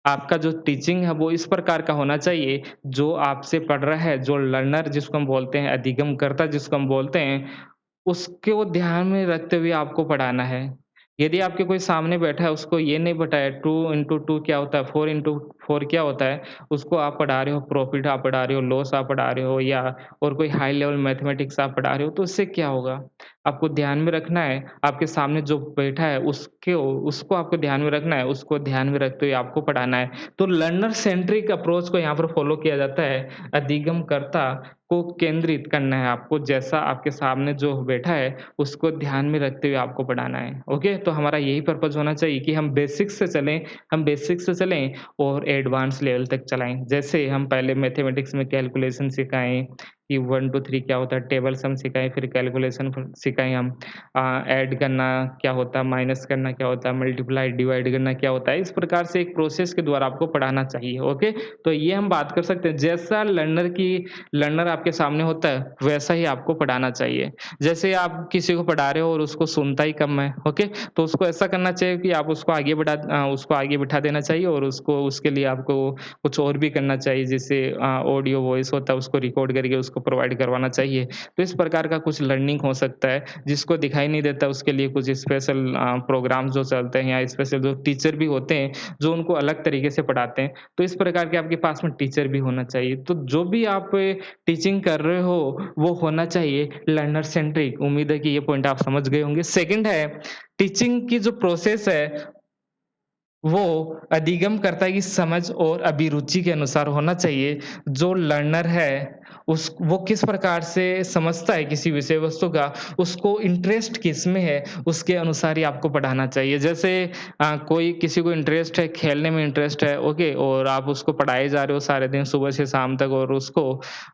आपका जो टीचिंग है वो इस प्रकार का होना चाहिए, जो आपसे पढ़ रहा है, जो लर्नर जिसको हम बोलते हैं, अधिगमकर्ता जिसको हम बोलते हैं, उसको ध्यान में रखते हुए आपको पढ़ाना है। यदि आपके कोई सामने बैठा है, उसको ये नहीं बताया 2 इंटू 2 क्या होता है, 4 इंटू 4 क्या होता है, उसको आप पढ़ा रहे हो, प्रॉफिट आप पढ़ा रहे हो, लॉस आप पढ़ा रहे हो या और कोई हाई लेवल मैथमेटिक्स आप पढ़ा रहे हो, तो उससे क्या होगा? आपको ध्यान में रखना है, आपके सामने जो बैठा है उसको आपको ध्यान में रखना है, उसको ध्यान में रखते हुए आपको पढ़ाना है। तो लर्नर सेंट्रिक अप्रोच को यहाँ पर फॉलो किया जाता है। अधिगमकर्ता को केंद्रित करना है आपको, जैसा आपके सामने जो बैठा है, उसको ध्यान में रखते हुए आपको पढ़ाना है। ओके? तो हमारा यही पर्पज़ होना चाहिए कि हम बेसिक्स से चलें और एडवांस लेवल तक चलाएँ। जैसे हम पहले मैथमेटिक्स में कैलकुलेशन सिखाएँ कि 1 टू 3 क्या होता है, टेबल सम सिखाएँ, फिर कैलकुलेशन फ सिखाएँ हम। ऐड करना क्या होता है, माइनस करना क्या होता है, मल्टीप्लाई, डिवाइड करना क्या होता है, इस प्रकार से एक प्रोसेस के द्वारा आपको पढ़ाना चाहिए, ओके? तो ये हम बात कर सकते हैं, जैसा लर्नर आपके सामने होता है, वैसा ही आपको पढ़ाना चाहिए। जैसे आप किसी को पढ़ा रहे हो और उसको सुनता ही कम है, ओके? तो उसको ऐसा करना चाहिए कि आप उसको आगे बिठा देना चाहिए और उसके लिए आपको कुछ और भी करना चाहिए, जैसे ऑडियो वॉइस होता है, उसको रिकॉर्ड करके उसको प्रोवाइड करवाना चाहिए। तो इस प्रकार का कुछ लर्निंग हो सकता है, जिसको दिखाई नहीं देता उसके लिए कुछ स्पेशल प्रोग्राम जो चलते हैं या स्पेशल जो टीचर भी होते हैं, जो उनको अलग तरीके से पढ़ाते हैं। तो इस प्रकार के आपके पास में टीचर भी होना चाहिए। तो जो भी आप टीचिंग कर रहे हो, वो होना चाहिए लर्नर सेंट्रिक। उम्मीद है कि ये पॉइंट आप समझ गए होंगे। सेकंड है, टीचिंग की जो प्रोसेस है वो अधिगमकर्ता की समझ और अभिरुचि के अनुसार होना चाहिए। जो लर्नर है, वो किस प्रकार से समझता है किसी विषय वस्तु का, उसको इंटरेस्ट किसमें है, उसके अनुसार ही आपको पढ़ाना चाहिए। जैसे कोई किसी को इंटरेस्ट है, खेलने में इंटरेस्ट है, ओके? और आप उसको पढ़ाए जा रहे हो सारे दिन सुबह से शाम तक और उसको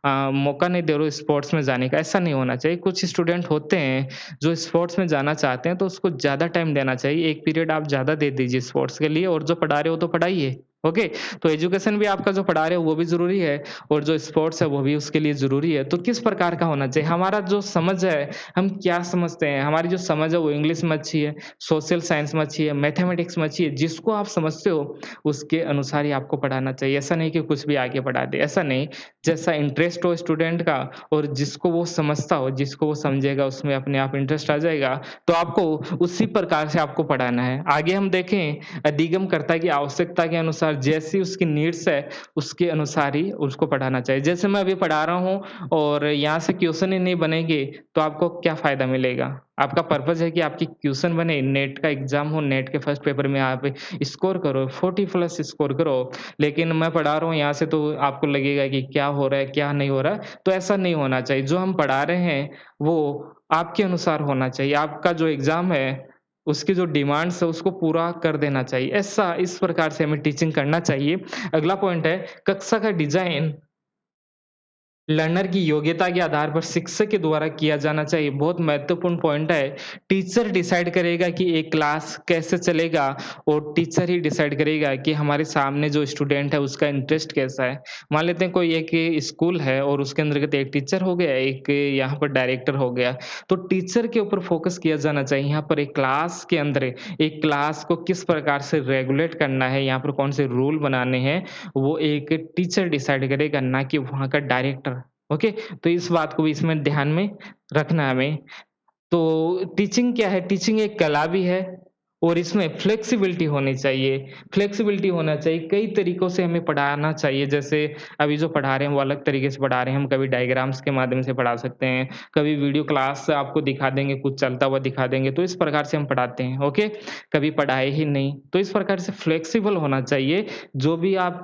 मौका नहीं दे रहे हो स्पोर्ट्स में जाने का, ऐसा नहीं होना चाहिए। कुछ स्टूडेंट होते हैं, जो स्पोर्ट्स में जाना चाहते हैं, तो उसको ज़्यादा टाइम देना चाहिए। एक पीरियड आप ज़्यादा दे दीजिए स्पोर्ट्स के लिए और जो पढ़ा रहे हो तो पढ़ाइए। ओके, तो एजुकेशन भी आपका जो पढ़ा रहे हो वो भी ज़रूरी है और जो स्पोर्ट्स है वो भी उसके लिए ज़रूरी है। तो किस प्रकार का होना चाहिए? हमारा जो समझ है, हम क्या समझते हैं? हमारी जो समझ है वो इंग्लिश में अच्छी है, सोशल साइंस में अच्छी है, मैथमेटिक्स में अच्छी है, जिसको आप समझते हो उसके अनुसार ही आपको पढ़ाना चाहिए। ऐसा नहीं कि कुछ भी आके पढ़ा दे, ऐसा नहीं। जैसा इंटरेस्ट हो स्टूडेंट का और जिसको वो समझता हो, जिसको वो समझेगा उसमें अपने आप इंटरेस्ट आ जाएगा, तो आपको उसी प्रकार से आपको पढ़ाना है। आगे हम देखें अधिगमकर्ता की आवश्यकता के अनुसार जैसी उसकी नीड्स है, उसके अनुसार ही उसको पढ़ाना चाहिए। जैसे मैं अभी पढ़ा रहा हूँ और यहाँ से क्वेश्चन ही नहीं बनेंगे, तो आपको क्या फ़ायदा मिलेगा? आपका पर्पज़ है कि आपकी क्वेश्चन बने, नेट का एग्ज़ाम हो, नेट के फर्स्ट पेपर में आप स्कोर करो, 40 प्लस स्कोर करो। लेकिन मैं पढ़ा रहा हूँ यहाँ से तो आपको लगेगा कि क्या हो रहा है, क्या नहीं हो रहा है, तो ऐसा नहीं होना चाहिए। जो हम पढ़ा रहे हैं, वो आपके अनुसार होना चाहिए। आपका जो एग्ज़ाम है उसकी जो डिमांड्स है उसको पूरा कर देना चाहिए। ऐसा इस प्रकार से हमें टीचिंग करना चाहिए। अगला पॉइंट है कक्षा का डिज़ाइन लर्नर की योग्यता के आधार पर शिक्षक के द्वारा किया जाना चाहिए। बहुत महत्वपूर्ण पॉइंट है। टीचर डिसाइड करेगा कि एक क्लास कैसे चलेगा और टीचर ही डिसाइड करेगा कि हमारे सामने जो स्टूडेंट है उसका इंटरेस्ट कैसा है। मान लेते हैं कोई एक स्कूल है और उसके अंतर्गत एक टीचर हो गया, एक यहाँ पर डायरेक्टर हो गया। तो टीचर के ऊपर फोकस किया जाना चाहिए। यहाँ पर एक क्लास के अंदर एक क्लास को किस प्रकार से रेगुलेट करना है, यहाँ पर कौन से रूल बनाने हैं, वो एक टीचर डिसाइड करेगा, ना कि वहाँ का डायरेक्टर। ओके, तो इस बात को भी इसमें ध्यान में रखना है हमें। तो टीचिंग क्या है? टीचिंग एक कला भी है और इसमें फ्लेक्सिबिलिटी होनी चाहिए। फ्लेक्सिबिलिटी होना चाहिए, कई तरीकों से हमें पढ़ाना चाहिए। जैसे अभी जो पढ़ा रहे हैं वो अलग तरीके से पढ़ा रहे हैं, हम कभी डायग्राम्स के माध्यम से पढ़ा सकते हैं, कभी वीडियो क्लास से आपको दिखा देंगे, कुछ चलता हुआ दिखा देंगे, तो इस प्रकार से हम पढ़ाते हैं, ओके? कभी पढ़ाए ही नहीं, तो इस प्रकार से फ्लेक्सिबल होना चाहिए। जो भी आप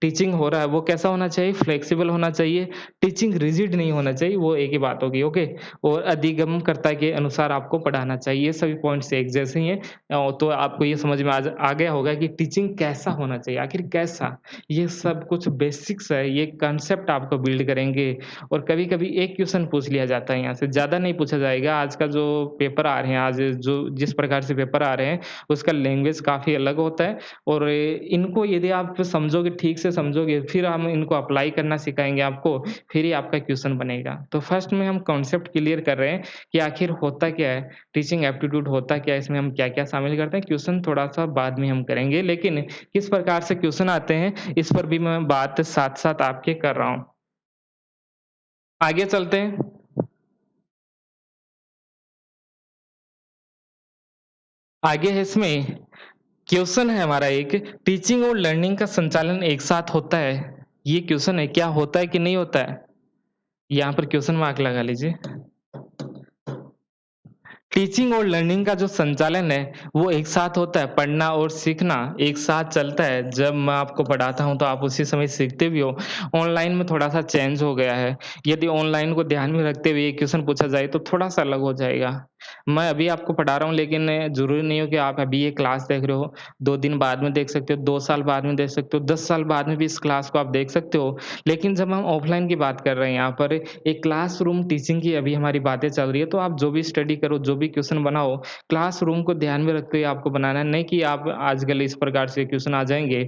टीचिंग हो रहा है वो कैसा होना चाहिए? फ्लेक्सिबल होना चाहिए, टीचिंग रिजिड नहीं होना चाहिए, वो एक ही बात होगी, ओके? और अधिगमकर्ता के अनुसार आपको पढ़ाना चाहिए। ये सभी पॉइंट्स एक जैसे ही हैं। तो आपको ये समझ में आ गया होगा कि टीचिंग कैसा होना चाहिए, आखिर कैसा? ये सब कुछ बेसिक्स है, ये कांसेप्ट आपको बिल्ड करेंगे और कभी-कभी एक क्वेश्चन पूछ लिया जाता है यहाँ से, ज़्यादा नहीं पूछा जाएगा। आज का जो पेपर आ रहे हैं, आज जो जिस प्रकार से पेपर आ रहे हैं, उसका लैंग्वेज काफ़ी अलग होता है और इनको यदि आप समझोगे, ठीक से समझोगे, फिर हम इनको अप्लाई करना सिखाएँगे आपको, फिर ही आपका क्वेश्चन बनेगा। तो फर्स्ट में हम कॉन्सेप्ट क्लियर कर रहे हैं कि आखिर होता क्या है? टीचिंग एप्टीट्यूड होता क्या है? इसमें हम क्या-क्या शामिल करते हैं? क्वेश्चन थोड़ा-सा बाद में हम करेंगे, लेकिन किस प्रकार से क्वेश्चन आते हैं, इस पर भी मैं बात साथ-साथ आपके कर रहा हूँ। आगे चलते हैं। आगे है इसमें क्वेश्चन है हमारा एक, टीचिंग और लर्निंग का संचालन एक साथ होता है? ये क्वेश्चन है, क्या होता है कि नहीं होता है? यहाँ पर क्वेश्चन मार्क लगा लीजिए। टीचिंग और लर्निंग का जो संचालन है, वो एक साथ होता है, पढ़ना और सीखना एक साथ चलता है। जब मैं आपको पढ़ाता हूँ, तो आप उसी समय सीखते भी हो। ऑनलाइन में थोड़ा-सा चेंज हो गया है। यदि ऑनलाइन को ध्यान में रखते हुए ये क्वेश्चन पूछा जाए, तो थोड़ा-सा अलग हो जाएगा। मैं अभी आपको पढ़ा रहा हूँ, लेकिन ज़रूरी नहीं हो कि आप अभी ये क्लास देख रहे हो, 2 दिन बाद में देख सकते हो, 2 साल बाद में देख सकते हो, 10 साल बाद में भी इस क्लास को आप देख सकते हो। लेकिन जब हम ऑफ़लाइन की बात कर रहे हैं यहाँ पर, एक क्लासरूम टीचिंग की अभी हमारी बातें चल रही है, तो आप जो भी स्टडी करो, जो भी क्वेश्चन बनाओ, क्लासरूम को ध्यान में रखते हुए आपको बनाना है, नहीं कि आप आजकल इस प्रकार से क्वेश्चन आ जाएँगे,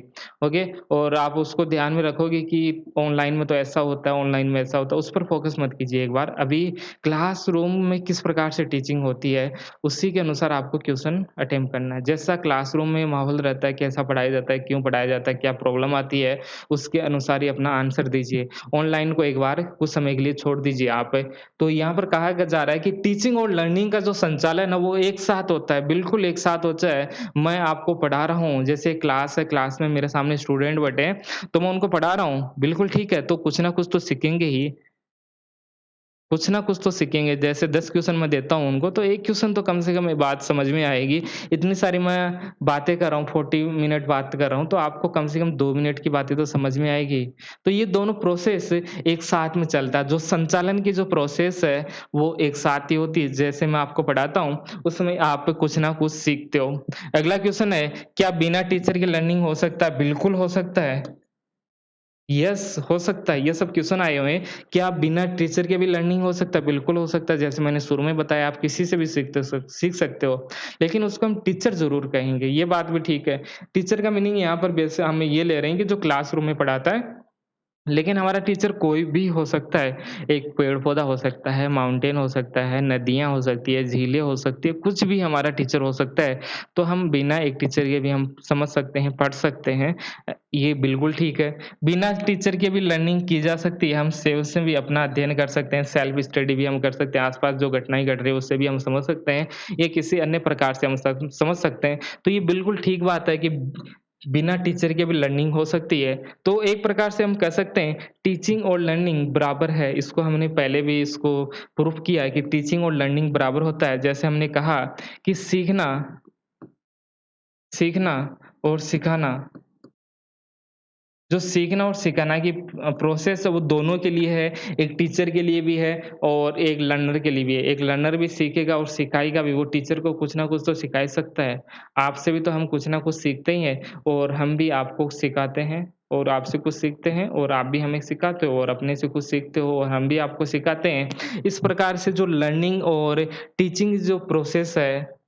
ओके? और आप उसको ध्यान में रखोगे कि ऑनलाइन में तो ऐसा होता है, ऑनलाइन में ऐसा होता है, उस पर फ़ोकस मत कीजिए एक बार। अभी क्लासरूम में किस प्रकार से टीचिंग होती है, उसी के अनुसार आपको क्वेश्चन अटेम्प्ट करना है। जैसा क्लासरूम में माहौल रहता है, कैसा पढ़ाया जाता है, क्यों पढ़ाया जाता है, क्या प्रॉब्लम आती है, उसके अनुसार ही अपना आंसर दीजिए। ऑनलाइन को एक बार कुछ समय के लिए छोड़ दीजिए आप। तो यहाँ पर कहा ग जा रहा है कि टीचिंग और लर्निंग का जो संचालन है, वो एक साथ होता है, बिल्कुल एक साथ होता है। मैं आपको पढ़ा रहा हूँ, जैसे क्लास है, क्लास में मेरे सामने स्टूडेंट बैठे हैं, तो मैं उनको पढ़ा रहा हूँ, बिल्कुल ठीक है, तो कुछ ना कुछ तो सीखेंगे ही। कुछ ना कुछ तो सीखेंगे, जैसे 10 क्वेश्चन मैं देता हूँ उनको, तो 1 क्वेश्चन तो कम से कम ये बात समझ में आएगी। इतनी सारी मैं बातें कर रहा हूँ, 40 मिनट बात कर रहा हूँ, तो आपको कम से कम 2 मिनट की बातें तो समझ में आएगी। तो ये दोनों प्रोसेस एक साथ में चलता है, जो संचालन की जो प्रोसेस है, वो एक साथ ही होती है। जैसे मैं आपको पढ़ाता हूँ, उस समय आप कुछ ना कुछ सीखते हो। अगला क्वेश्चन है, क्या बिना टीचर के लर्निंग हो सकता है? बिल्कुल हो सकता है। यस, हो सकता है, ये सब क्वेश्चन आए हुए हैं, क्या बिना टीचर के भी लर्निंग हो सकता है? बिल्कुल हो सकता है, जैसे मैंने शुरू में बताया आप किसी से भी सीख सकते हो, लेकिन उसको हम टीचर ज़रूर कहेंगे, ये बात भी ठीक है। टीचर का मीनिंग यहाँ पर वैसे हम ये ले रहे हैं कि जो क्लासरूम में पढ़ाता है, लेकिन हमारा टीचर कोई भी हो सकता है, एक पेड़-पौधा हो सकता है, माउंटेन हो सकता है, नदियाँ हो सकती है, झीलें हो सकती है, कुछ भी हमारा टीचर हो सकता है। तो हम बिना एक टीचर के भी हम समझ सकते हैं, पढ़ सकते हैं ये बिल्कुल ठीक है। बिना टीचर के भी लर्निंग की जा सकती है, हम सेल्फ से भी अपना अध्ययन कर सकते हैं, सेल्फ स्टडी भी हम कर सकते हैं, आस-पास जो घटनाएँ घट रही है उससे भी हम समझ सकते हैं, या किसी अन्य प्रकार से हम समझ सकते हैं। तो ये बिल्कुल ठीक बात है कि बिना टीचर के भी लर्निंग हो सकती है। तो एक प्रकार से हम कह सकते हैं टीचिंग और लर्निंग बराबर है। इसको हमने पहले भी इसको प्रूफ किया है कि टीचिंग और लर्निंग बराबर होता है। जैसे हमने कहा कि सीखना और सिखाना, जो सीखना और सिखाना की प्रोसेस है वो दोनों के लिए है, एक टीचर के लिए भी है और एक लर्नर के लिए भी है। एक लर्नर भी सीखेगा और सिखाएगा भी, वो टीचर को कुछ ना कुछ तो सिखा ही सकता है। आपसे भी तो हम कुछ ना कुछ सीखते ही हैं और हम भी आपको सिखाते हैं और आपसे कुछ सीखते हैं और आप भी हमें सिखाते हो और अपने से कुछ सीखते हो और हम भी आपको सिखाते हैं। इस प्रकार से जो लर्निंग और टीचिंग जो प्रोसेस है,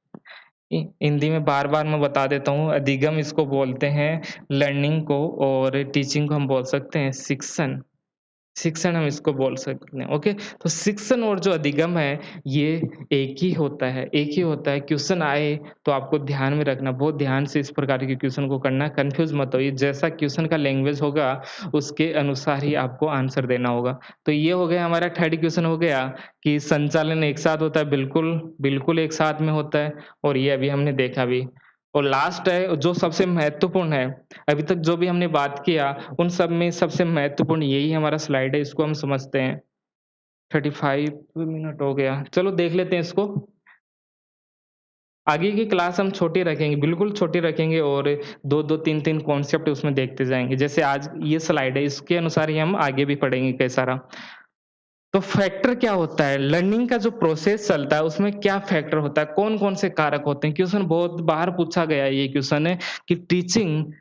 हिंदी में बार-बार मैं बता देता हूँ, अधिगम इसको बोलते हैं लर्निंग को, और टीचिंग को हम बोल सकते हैं शिक्षण। शिक्षण हम इसको बोल सकते हैं, ओके? तो शिक्षण और जो अधिगम है, ये एक ही होता है। क्वेश्चन आए तो आपको ध्यान में रखना, बहुत ध्यान से इस प्रकार के क्वेश्चन को करना, कन्फ्यूज़ मत होइए। जैसा क्वेश्चन का लैंग्वेज होगा, उसके अनुसार ही आपको आंसर देना होगा। तो ये हो गया हमारा थर्ड क्वेश्चन हो गया कि संचालन एक साथ होता है, बिल्कुल, बिल्कुल एक साथ में होता है और ये अभी हमने देखा भी। और लास्ट है जो सबसे महत्वपूर्ण है, अभी तक जो भी हमने बात किया, उन सब में सबसे महत्वपूर्ण यही हमारा स्लाइड है, इसको हम समझते हैं। 35 मिनट हो गया, चलो देख लेते हैं इसको। आगे की क्लास हम छोटी रखेंगे, बिल्कुल छोटी रखेंगे और 2-2 3-3 कॉन्सेप्ट उसमें देखते जाएँगे। जैसे आज ये स्लाइड है, इसके अनुसार ही हम आगे भी पढ़ेंगे कई सारा। तो फैक्टर क्या होता है? लर्निंग का जो प्रोसेस चलता है, उसमें क्या फैक्टर होता है? कौन-कौन से कारक होते हैं? क्वेश्चन बहुत बार पूछा गया है ये क्वेश्चन है कि टीचिंग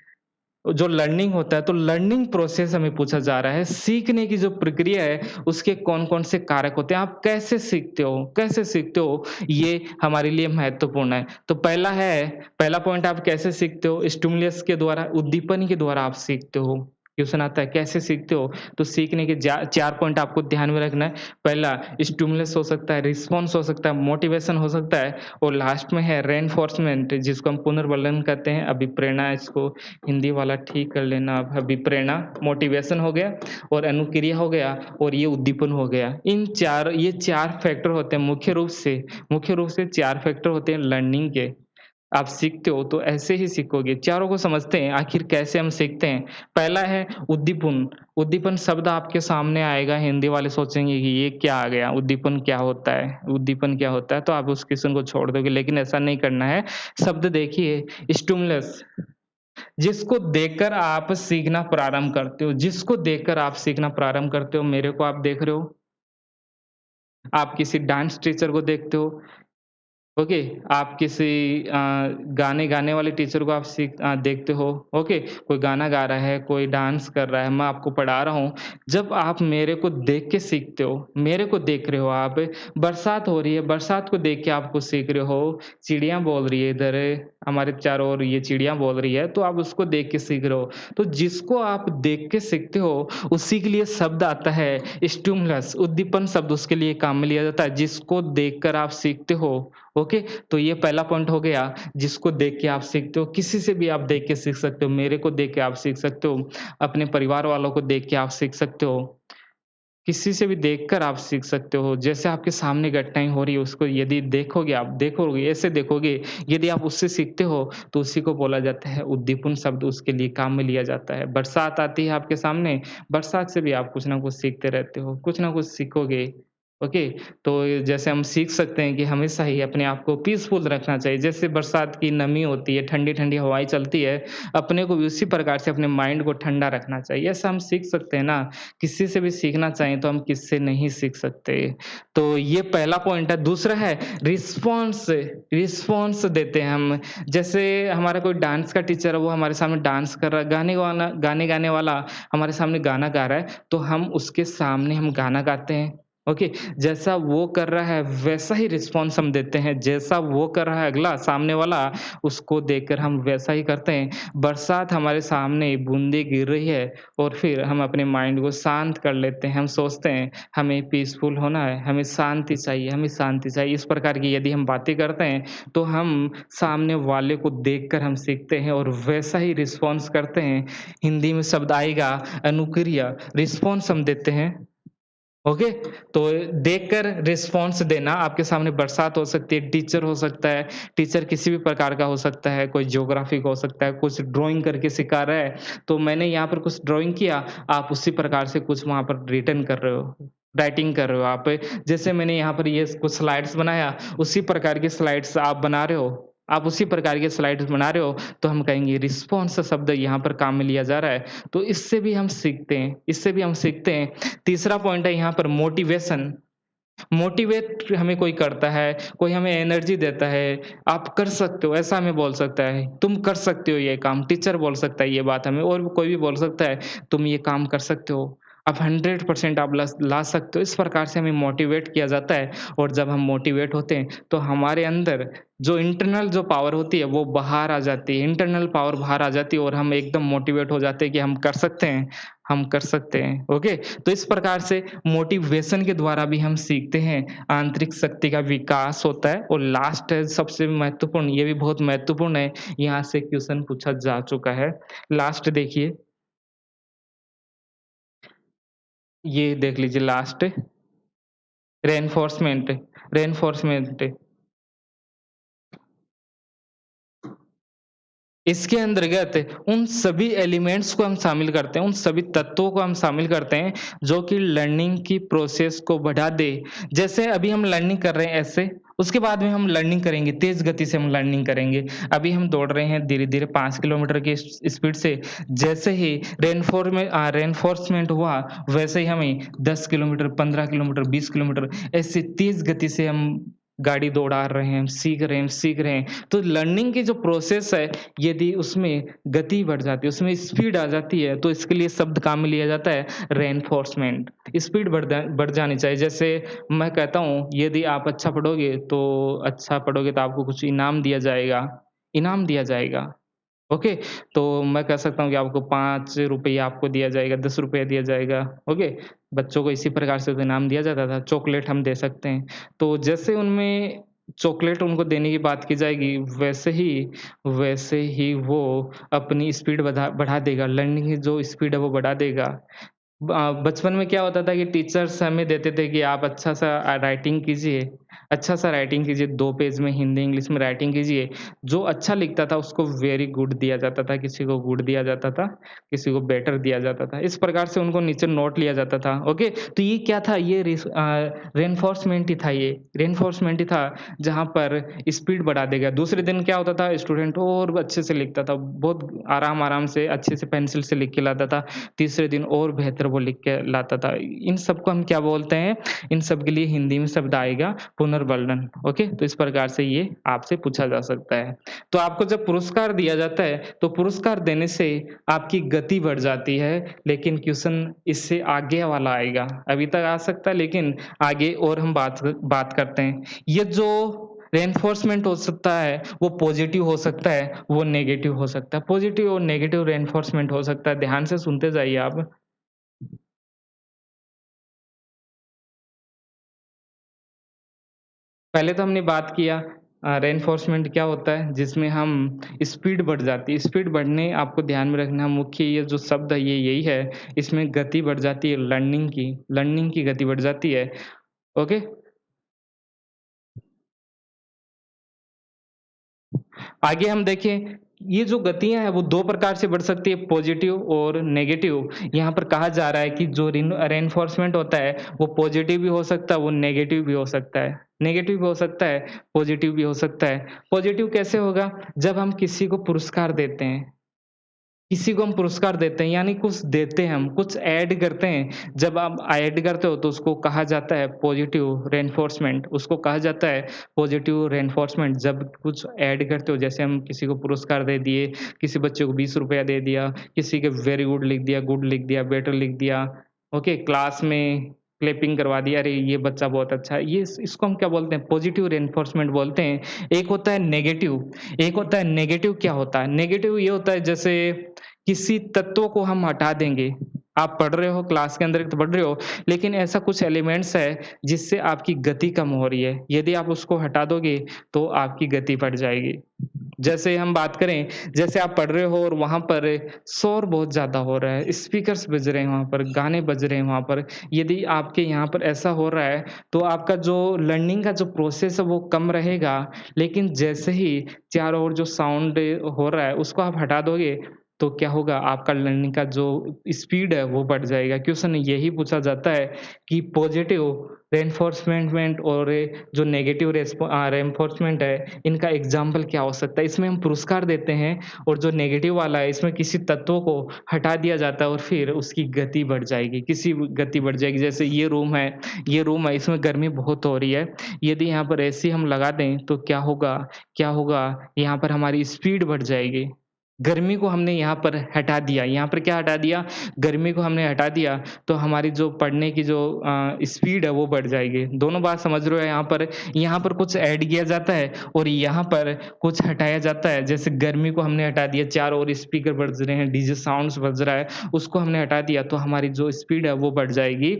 जो लर्निंग होता है, तो लर्निंग प्रोसेस हमें पूछा जा रहा है, सीखने की जो प्रक्रिया है, उसके कौन-कौन से कारक होते हैं? आप कैसे सीखते हो? कैसे सीखते हो? ये हमारे लिए महत्वपूर्ण है। तो पहला पॉइंट आप कैसे सीखते हो? स्टिमुलस के द्वारा, उद्दीपन के द्वारा आप सीखते हो। क्वेश्चन आता है कैसे सीखते हो? तो सीखने के 4 पॉइंट आपको ध्यान में रखना है। पहला स्टिमुलस हो सकता है, रिस्पॉन्स हो सकता है, मोटिवेशन हो सकता है और लास्ट में है रेनफोर्समेंट, जिसको हम पुनर्वलन कहते हैं। अभिप्रेरणा, इसको हिंदी वाला ठीक कर लेना आप। अभिप्रेरणा, मोटिवेशन हो गया और अनुक्रिया हो गया और ये उद्दीपन हो गया। ये 4 फैक्टर होते हैं मुख्य रूप से 4 फैक्टर होते हैं लर्निंग के। आप सीखते हो तो ऐसे ही सीखोगे। चारों को समझते हैं, आखिर कैसे हम सीखते हैं। पहला है उद्दीपन। उद्दीपन शब्द आपके सामने आएगा, हिंदी वाले सोचेंगे कि ये क्या आ गया? उद्दीपन क्या होता है? उद्दीपन क्या होता है? तो आप उस क्वेश्चन को छोड़ दोगे, लेकिन ऐसा नहीं करना है। शब्द देखिए, स्टिमुलस, जिसको देखकर आप सीखना प्रारंभ करते हो, जिसको देखकर आप सीखना प्रारंभ करते हो, मेरे को आप देख रहे हो, आप किसी डांस टीचर को देखते हो, ओके, आप किसी गाने गाने वाले टीचर को आप देखते हो, ओके, कोई गाना गा रहा है, कोई डांस कर रहा है, मैं आपको पढ़ा रहा हूँ। जब आप मेरे को देख के सीखते हो, मेरे को देख रहे हो आप, बरसात हो रही है, बरसात को देख के आप कुछ सीख रहे हो, चिड़िया बोल रही है इधर, हमारे चारों ओर ये चिड़िया बोल रही है, तो आप उसको देख के सीख रहे हो। तो जिसको आप देख के सीखते हो, उसी के लिए शब्द आता है स्टिमुलस, उद्दीपन शब्द उसके लिए काम में लिया जाता है, जिसको देखकर आप सीखते हो। ओके, तो ये पहला पॉइंट हो गया, जिसको देख के आप सीखते हो, किसी से भी आप देख के सीख सकते हो, मेरे को देख के आप सीख सकते हो, अपने परिवार वालों को देख के आप सीख सकते हो, किसी से भी देखकर आप सीख सकते हो। जैसे आपके सामने घटनाएँ हो रही है, उसको यदि देखोगे, ऐसे देखोगे, यदि आप उससे सीखते हो, तो उसी को बोला जाता है उद्दीपन शब्द उसके लिए काम में लिया जाता है। बरसात आती है आपके सामने, बरसात से भी आप कुछ ना कुछ सीखते रहते हो, कुछ ना कुछ सीखोगे। ओके, तो जैसे हम सीख सकते हैं कि हमेशा ही अपने आप को पीसफुल रखना चाहिए। जैसे बरसात की नमी होती है, ठंडी-ठंडी हवाएँ चलती है, अपने को भी उसी प्रकार से अपने माइंड को ठंडा रखना चाहिए। ऐसा हम सीख सकते हैं ना, किसी से भी सीखना चाहें तो हम किससे नहीं सीख सकते। तो ये पहला पॉइंट है। दूसरा है रिस्पॉन्स, रिस्पॉन्स देते हैं हम। जैसे हमारा कोई डांस का टीचर है, वो हमारे सामने डांस कर रहा है, गाने गाने वाला हमारे सामने गाना गा रहा है, तो हम उसके सामने हम गाना गाते हैं। ओके, जैसा वो कर रहा है वैसा ही रिस्पॉन्स हम देते हैं, जैसा वो कर रहा है अगला सामने वाला उसको देखकर हम वैसा ही करते हैं। बरसात हमारे सामने बूँदें गिर रही है और फिर हम अपने माइंड को शांत कर लेते हैं, हम सोचते हैं हमें पीसफुल होना है, हमें शांति चाहिए, हमें शांति चाहिए। इस प्रकार की यदि हम बातें करते हैं, तो हम सामने वाले को देखकर हम सीखते हैं और वैसा ही रिस्पॉन्स करते हैं। हिंदी में शब्द आएगा अनुक्रिया, रिस्पॉन्स हम देते हैं। ओके, तो देखकर रिस्पॉन्स देना, आपके सामने बरसात हो सकती है, टीचर हो सकता है, टीचर किसी भी प्रकार का हो सकता है, कोई ज्योग्राफी का हो सकता है, कुछ ड्राइंग करके सिखा रहा है, तो मैंने यहाँ पर कुछ ड्राइंग किया, आप उसी प्रकार से कुछ वहाँ पर रिटन कर रहे हो, राइटिंग कर रहे हो आप। जैसे मैंने यहाँ पर ये कुछ स्लाइड्स बनाया, उसी प्रकार की स्लाइड्स आप बना रहे हो, आप उसी प्रकार के स्लाइड्स बना रहे हो, तो हम कहेंगे रिस्पॉन्स शब्द यहाँ पर काम में लिया जा रहा है, तो इससे भी हम सीखते हैं, इससे भी हम सीखते हैं। तीसरा पॉइंट है यहाँ पर मोटिवेशन। मोटिवेट हमें कोई करता है, कोई हमें एनर्जी देता है, आप कर सकते हो, ऐसा हमें बोल सकता है, तुम कर सकते हो ये काम, टीचर बोल सकता है ये बात हमें और भी कोई भी बोल सकता है, तुम ये काम कर सकते हो, आप 100% आप ला सकते हो। इस प्रकार से हमें मोटिवेट किया जाता है और जब हम मोटिवेट होते हैं, तो हमारे अंदर जो इंटरनल जो पावर होती है, वो बाहर आ जाती है, इंटरनल पावर बाहर आ जाती है और हम एकदम मोटिवेट हो जाते हैं कि हम कर सकते हैं, हम कर सकते हैं, ओके? तो इस प्रकार से मोटिवेशन के द्वारा भी हम सीखते हैं, आंतरिक शक्ति का विकास होता है और लास्ट है सबसे महत्वपूर्ण, ये भी बहुत महत्वपूर्ण है, यहाँ से क्वेश्चन पूछा जा चुका है। लास्ट देखिए, ये देख लीजिए लास्ट, रेनफोर्समेंट, रेनफोर्समेंट। इसके अंतर्गत उन सभी एलिमेंट्स को हम शामिल करते हैं, उन सभी तत्वों को हम शामिल करते हैं, जो कि लर्निंग की प्रोसेस को बढ़ा दे। जैसे अभी हम लर्निंग कर रहे हैं ऐसे, उसके बाद में हम लर्निंग करेंगे, तेज़ गति से हम लर्निंग करेंगे। अभी हम दौड़ रहे हैं धीरे-धीरे 5 किलोमीटर की स्पीड से, जैसे ही रेनफोर्समेंट हुआ, वैसे ही हमें 10 किलोमीटर, 15 किलोमीटर, 20 किलोमीटर ऐसे तेज़ गति से हम गाड़ी दौड़ा रहे हैं, हम सीख रहे हैं, सीख रहे हैं। तो लर्निंग की जो प्रोसेस है, यदि उसमें गति बढ़ जाती है, उसमें स्पीड आ जाती है, तो इसके लिए शब्द काम में लिया जाता है रेनफोर्समेंट। स्पीड बढ़ जानी चाहिए। जैसे मैं कहता हूँ, यदि आप अच्छा पढ़ोगे तो आपको कुछ इनाम दिया जाएगा, इनाम दिया जाएगा। ओके, तो मैं कह सकता हूँ कि आपको ₹5 आपको दिया जाएगा, ₹10 दिया जाएगा, ओके? बच्चों को इसी प्रकार से तो इनाम दिया जाता था, चॉकलेट हम दे सकते हैं। तो जैसे उनमें चॉकलेट उनको देने की बात की जाएगी, वैसे ही वो अपनी स्पीड बढ़ा देगा, लर्निंग की जो स्पीड है वो बढ़ा देगा। बचपन में क्या होता था कि टीचर्स हमें देते थे कि आप अच्छा-सा राइटिंग कीजिए, 2 पेज में हिंदी, इंग्लिश में राइटिंग कीजिए। जो अच्छा लिखता था उसको वेरी गुड दिया जाता था, किसी को गुड दिया जाता था, किसी को बेटर दिया जाता था। इस प्रकार से उनको नीचे नोट लिया जाता था, ओके? तो ये क्या था? ये रेनफोर्समेंट ही था ये, रेनफोर्समेंट ही था, जहाँ पर स्पीड बढ़ा देगा। दूसरे दिन क्या होता था, स्टूडेंट और अच्छे से लिखता था, बहुत आराम-आराम से, अच्छे से पेंसिल से लिख के लाता था। तीसरे दिन और बेहतर वो लिख के लाता था। इन सबको हम क्या बोलते हैं? इन सब के लिए हिंदी में शब्द आएगा पुनर्वलन, ओके? तो इस प्रकार से ये आपसे पूछा जा सकता है। तो आपको जब पुरस्कार दिया जाता है, तो पुरस्कार देने से आपकी गति बढ़ जाती है, लेकिन क्वेश्चन इससे आगे वाला आएगा। अभी तक आ सकता है, लेकिन आगे और हम बात करते हैं। ये जो रेनफोर्समेंट हो सकता है, वो पॉजिटिव हो सकता है, वो नेगेटिव हो सकता है। पॉजिटिव और नेगेटिव रेनफोर्समेंट हो सकता है, ध्यान से सुनते जाइए आप। पहले तो हमने बात किया रेनफोर्समेंट क्या होता है, जिसमें हम स्पीड बढ़ जाती है। स्पीड बढ़ने आपको ध्यान में रखना मुख्य ये जो शब्द है ये यही है, इसमें गति बढ़ जाती है लर्निंग की गति बढ़ जाती है, ओके? आगे हम देखें ये जो गतियाँ हैं वो 2 प्रकार से बढ़ सकती है, पॉज़िटिव और नेगेटिव। यहाँ पर कहा जा रहा है कि जो रेनफोर्समेंट होता है, वो पॉज़िटिव भी हो सकता है, वो नेगेटिव भी हो सकता है। नेगेटिव भी हो सकता है, पॉज़िटिव भी हो सकता है। पॉज़िटिव कैसे होगा? जब हम किसी को पुरस्कार देते हैं, किसी को हम पुरस्कार देते हैं यानी कुछ देते हैं हम, कुछ ऐड करते हैं। जब आप ऐड करते हो तो उसको कहा जाता है पॉज़िटिव रेनफोर्समेंट, उसको कहा जाता है पॉज़िटिव रेनफोर्समेंट। जब कुछ ऐड करते हो जैसे हम किसी को पुरस्कार दे दिए, किसी बच्चे को ₹20 दे दिया, किसी के वेरी गुड लिख दिया, बेटर लिख दिया, ओके, क्लास में क्लैपिंग करवा दिया, अरे ये बच्चा बहुत अच्छा है। ये इसको हम क्या बोलते हैं? पॉज़िटिव रेनफोर्समेंट बोलते हैं। एक होता है नेगेटिव, एक होता है नेगेटिव क्या होता है? नेगेटिव ये होता है जैसे किसी तत्व को हम हटा देंगे। आप पढ़ रहे हो, क्लास के अंदर तो पढ़ रहे हो, लेकिन ऐसा कुछ एलिमेंट्स है जिससे आपकी गति कम हो रही है। यदि आप उसको हटा दोगे तो आपकी गति बढ़ जाएगी। जैसे हम बात करें, जैसे आप पढ़ रहे हो और वहाँ पर शोर बहुत ज़्यादा हो रहा है, स्पीकर्स बज रहे हैं वहाँ पर, गाने बज रहे हैं वहाँ पर। यदि आपके यहाँ पर ऐसा हो रहा है, तो आपका जो लर्निंग का जो प्रोसेस है वो कम रहेगा, लेकिन जैसे ही चारों ओर जो साउंड हो रहा है, उसको आप हटा दोगे, तो क्या होगा? आपका लर्निंग का जो स्पीड है वो बढ़ जाएगा। क्वेश्चन यही पूछा जाता है कि पॉजिटिव रेनफोर्समेंट और जो नेगेटिव रेनफोर्समेंट है, इनका एग्ज़ाम्पल क्या हो सकता है? इसमें हम पुरस्कार देते हैं और जो नेगेटिव वाला है, इसमें किसी तत्व को हटा दिया जाता है और फिर उसकी गति बढ़ जाएगी, किसी गति बढ़ जाएगी। जैसे ये रूम है, इसमें गर्मी बहुत हो रही है। यदि यहाँ पर एसी हम लगा दें, तो क्या होगा? यहाँ पर हमारी स्पीड बढ़ जाएगी। गर्मी को हमने यहाँ पर हटा दिया, यहाँ पर क्या हटा दिया? गर्मी को हमने हटा दिया, तो हमारी जो पढ़ने की जो स्पीड है वो बढ़ जाएगी। दोनों बात समझ रहे हो यहाँ पर कुछ ऐड किया जाता है और यहाँ पर कुछ हटाया जाता है। जैसे गर्मी को हमने हटा दिया, चारों ओर स्पीकर बज रहे हैं, डीजे साउंड्स बज रहा है, उसको हमने हटा दिया तो हमारी जो स्पीड है वो बढ़ जाएगी।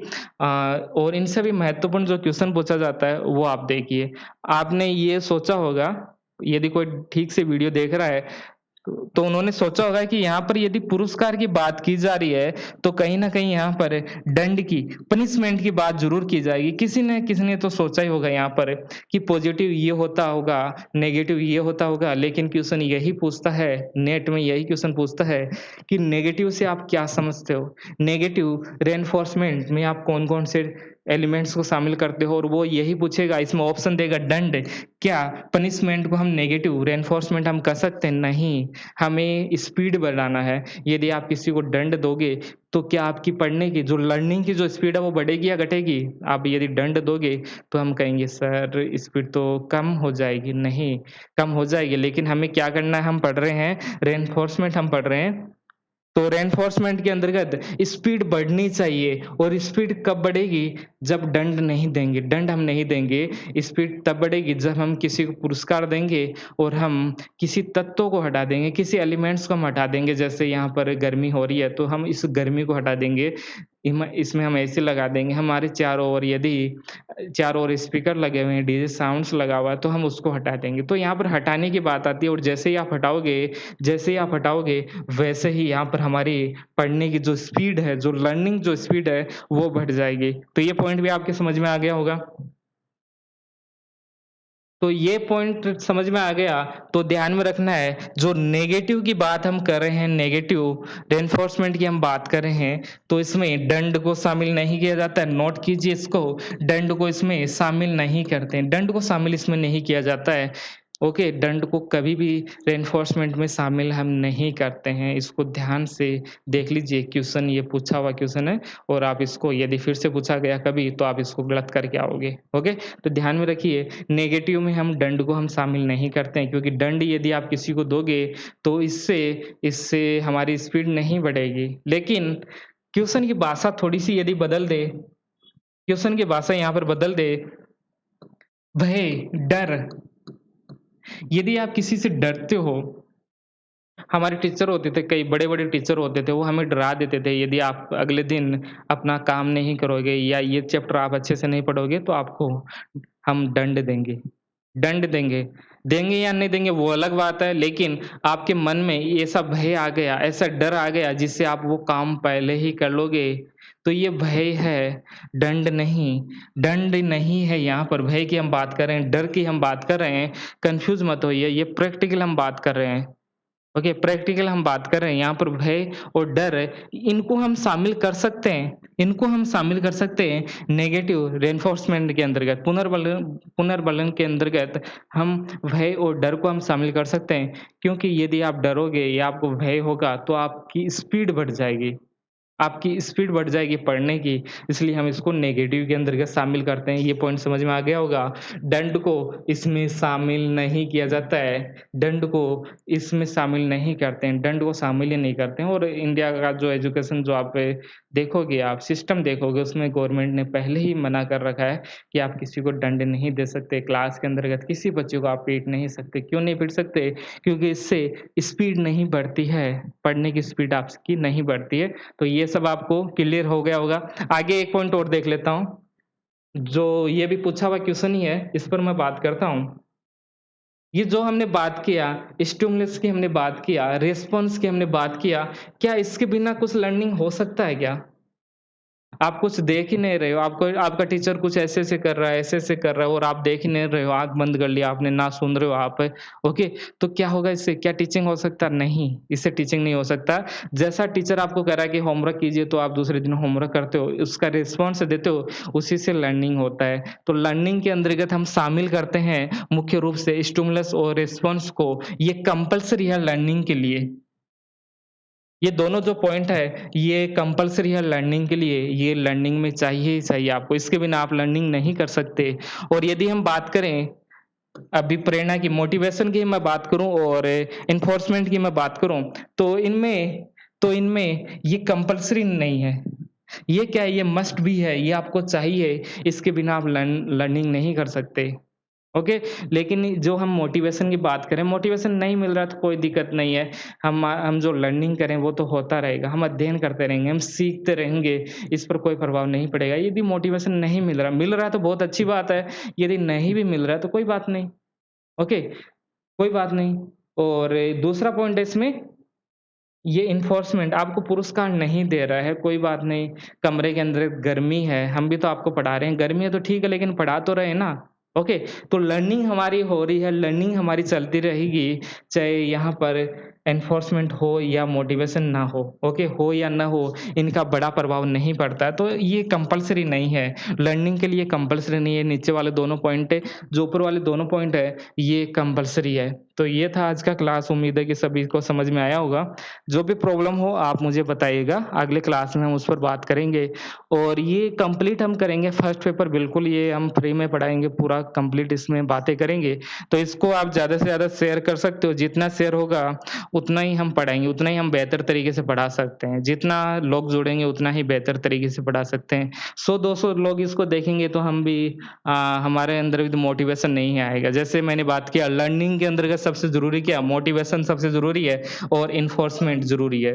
और इनसे भी महत्वपूर्ण जो क्वेश्चन पूछा जाता है वो आप देखिए। आपने ये सोचा होगा, यदि कोई ठीक से वीडियो देख रहा है तो उन्होंने सोचा होगा कि यहाँ पर यदि पुरस्कार की बात की जा रही है, तो कहीं न कहीं यहाँ पर दंड की, पनिशमेंट की बात ज़रूर की जाएगी। किसी ने तो सोचा ही होगा यहाँ पर कि पॉज़िटिव ये होता होगा, नेगेटिव ये होता होगा, लेकिन क्वेश्चन यही पूछता है, नेट में यही क्वेश्चन पूछता है कि नेगेटिव से आप क्या समझते हो? नेगेटिव रेनफोर्समेंट में आप कौन-कौन से एलिमेंट्स को शामिल करते हो? और वो यही पूछेगा, इसमें ऑप्शन देगा दंड। क्या पनिशमेंट को हम नेगेटिव रेनफोर्समेंट हम कर सकते हैं? नहीं। हमें स्पीड बढ़ाना है। यदि आप किसी को दंड दोगे, तो क्या आपकी पढ़ने की जो लर्निंग की जो स्पीड है वो बढ़ेगी या घटेगी? आप यदि दंड दोगे, तो हम कहेंगे सर स्पीड तो कम हो जाएगी। नहीं, कम हो जाएगी, लेकिन हमें क्या करना है? हम पढ़ रहे हैं, रेनफोर्समेंट हम पढ़ रहे हैं, तो रेनफोर्समेंट के अंतर्गत स्पीड बढ़नी चाहिए और स्पीड कब बढ़ेगी? जब दंड नहीं देंगे, दंड हम नहीं देंगे, स्पीड तब बढ़ेगी जब हम किसी को पुरस्कार देंगे और हम किसी तत्व को हटा देंगे, किसी एलिमेंट्स को हम हटा देंगे। जैसे यहाँ पर गर्मी हो रही है, तो हम इस गर्मी को हटा देंगे, इसमें हम एसी लगा देंगे। हमारे चारों ओर यदि चारों ओर स्पीकर लगे हुए हैं, डीजे साउंड्स लगा हुआ है, तो हम उसको हटा देंगे। तो यहाँ पर हटाने की बात आती है और जैसे ही आप हटाओगे, वैसे ही यहाँ पर हमारी पढ़ने की जो स्पीड है, जो लर्निंग जो स्पीड है, वो बढ़ जाएगी। तो ये पॉइंट भी आपके समझ में आ गया होगा। तो ये पॉइंट समझ में आ गया, तो ध्यान में रखना है, जो नेगेटिव की बात हम कर रहे हैं, नेगेटिव रेनफोर्समेंट की हम बात कर रहे हैं, तो इसमें दंड को शामिल नहीं किया जाता है। नोट कीजिए इसको, दंड को इसमें शामिल नहीं करते हैं, दंड को शामिल इसमें नहीं किया जाता है। ओके, दंड को कभी भी रेनफोर्समेंट में शामिल हम नहीं करते हैं। इसको ध्यान से देख लीजिए, क्वेश्चन ये पूछा हुआ क्वेश्चन है और आप इसको यदि फिर से पूछा गया कभी, तो आप इसको गलत करके आओगे। ओके? तो ध्यान में रखिए, नेगेटिव में हम दंड को हम शामिल नहीं करते हैं, क्योंकि दंड यदि आप किसी को दोगे, तो इससे इससे हमारी स्पीड नहीं बढ़ेगी। लेकिन क्वेश्चन की भाषा थोड़ी-सी यदि बदल दे, क्वेश्चन की भाषा यहाँ पर बदल दे, भय, डर, यदि आप किसी से डरते हो, हमारे टीचर होते थे, कई बड़े-बड़े टीचर होते थे, वो हमें डरा देते थे, यदि आप अगले दिन अपना काम नहीं करोगे या ये चैप्टर आप अच्छे से नहीं पढ़ोगे, तो आपको हम दंड देंगे। दंड देंगे। देंगे या नहीं देंगे वो अलग बात है, लेकिन आपके मन में ऐसा भय आ गया, ऐसा डर आ गया जिससे आप वो काम पहले ही कर लोगे, तो ये भय है, दंड नहीं। दंड नहीं है, यहाँ पर भय की हम बात कर रहे हैं, डर की हम बात कर रहे हैं, कन्फ्यूज़ मत होइए, ये प्रैक्टिकल हम बात कर रहे हैं। ओके, प्रैक्टिकल हम बात कर रहे हैं, यहाँ पर भय और डर इनको हम शामिल कर सकते हैं, इनको हम शामिल कर सकते हैं नेगेटिव रेनफोर्समेंट के अंतर्गत, पुनर्बलन के अंतर्गत हम भय और डर को हम शामिल कर सकते हैं। क्योंकि यदि आप डरोगे या आपको भय होगा, तो आपकी स्पीड बढ़ जाएगी। आपकी स्पीड बढ़ जाएगी पढ़ने की, इसलिए हम इसको नेगेटिव के अंतर्गत शामिल करते हैं। ये पॉइंट समझ में आ गया होगा। दंड को इसमें शामिल नहीं किया जाता है, दंड को इसमें शामिल नहीं करते हैं, दंड को शामिल ही नहीं करते हैं और इंडिया का जो एजुकेशन जो आप देखोगे, आप सिस्टम देखोगे, उसमें गवर्नमेंट ने पहले ही मना कर रखा है कि आप किसी को दंड नहीं दे सकते, क्लास के अंतर्गत किसी बच्चे को आप पीट नहीं सकते। क्यों नहीं पीट सकते? क्योंकि इससे स्पीड नहीं बढ़ती है, पढ़ने की स्पीड आपकी नहीं बढ़ती है। तो ये सब आपको क्लियर हो गया होगा। आगे एक पॉइंट और देख लेता हूँ, जो ये भी पूछा हुआ क्वेश्चन ही है, इस पर मैं बात करता हूँ। ये जो हमने बात किया, स्टिमुलस की हमने बात किया, रिस्पॉन्स की हमने बात किया, क्या इसके बिना कुछ लर्निंग हो सकता है क्या? आप कुछ देख ही नहीं रहे हो, आपको आपका टीचर कुछ ऐसे-ऐसे कर रहा है, ऐसे-ऐसे कर रहा है और आप देख ही नहीं रहे हो, आँख बंद कर लिया आपने, ना सुन रहे हो आप, ओके? तो क्या होगा इससे? क्या टीचिंग हो सकता है? नहीं, इससे टीचिंग नहीं हो सकता। जैसा टीचर आपको कह रहा है कि होमवर्क कीजिए, तो आप दूसरे दिन होमवर्क करते हो, उसका रिस्पॉन्स देते हो, उसी से लर्निंग होता है। तो लर्निंग के अंतर्गत हम शामिल करते हैं मुख्य रूप से स्टिमुलस और रिस्पॉन्स को, ये कंपल्सरी है लर्निंग के लिए। ये दोनों जो पॉइंट है, ये कंपल्सरी है लर्निंग के लिए, ये लर्निंग में चाहिए ही चाहिए आपको, इसके बिना आप लर्निंग नहीं कर सकते। और यदि हम बात करें अभिप्रेरणा की, मोटिवेशन की मैं बात करूँ और एनफोर्समेंट की मैं बात करूँ, तो इनमें ये कंपल्सरी नहीं है। ये क्या है, ये मस्ट भी है, ये आपको चाहिए, इसके बिना आप लर्निंग नहीं कर सकते। ओके, लेकिन जो हम मोटिवेशन की बात करें, मोटिवेशन नहीं मिल रहा तो कोई दिक्कत नहीं है। हम जो लर्निंग करें वो तो होता रहेगा, हम अध्ययन करते रहेंगे, हम सीखते रहेंगे, इस पर कोई प्रभाव नहीं पड़ेगा। यदि मोटिवेशन नहीं मिल रहा है तो बहुत अच्छी बात है, यदि नहीं भी मिल रहा है तो कोई बात नहीं, ओके, कोई बात नहीं। और दूसरा पॉइंट है इसमें, ये एनफोर्समेंट आपको पुरस्कार नहीं दे रहा है, कोई बात नहीं, कमरे के अंदर गर्मी है, हम भी तो आपको पढ़ा रहे हैं, गर्मी है तो ठीक है लेकिन पढ़ा तो रहे हैं ना, ओके? तो लर्निंग हमारी हो रही है, लर्निंग हमारी चलती रहेगी, चाहे यहाँ पर एनफोर्समेंट हो या मोटिवेशन ना हो, ओके? हो या ना हो, इनका बड़ा प्रभाव नहीं पड़ता है, तो ये कंपल्सरी नहीं है, लर्निंग के लिए कंपल्सरी नहीं है, नीचे वाले दोनों पॉइंट है, जो ऊपर वाले दोनों पॉइंट है, ये कंपल्सरी है। तो ये था आज का क्लास, उम्मीद है कि सभी को समझ में आया होगा। जो भी प्रॉब्लम हो आप मुझे बताइएगा, अगले क्लास में हम उस पर बात करेंगे और ये कंप्लीट हम करेंगे फर्स्ट पेपर, बिल्कुल ये हम फ्री में पढ़ाएँगे, पूरा कंप्लीट इसमें बातें करेंगे। तो इसको आप ज़्यादा से ज़्यादा शेयर कर सकते हो, जितना शेयर होगा उतना ही हम पढ़ाएँगे, उतना ही हम बेहतर तरीके से पढ़ा सकते हैं। जितना लोग जुड़ेंगे उतना ही बेहतर तरीके से पढ़ा सकते हैं। 100-200 लोग इसको देखेंगे तो हम भी हमारे अंदर भी तो मोटिवेशन नहीं आएगा। जैसे मैंने बात किया लर्निंग के अंतर्गत सबसे ज़रूरी क्या? मोटिवेशन सबसे ज़रूरी है और एनफोर्समेंट ज़रूरी है।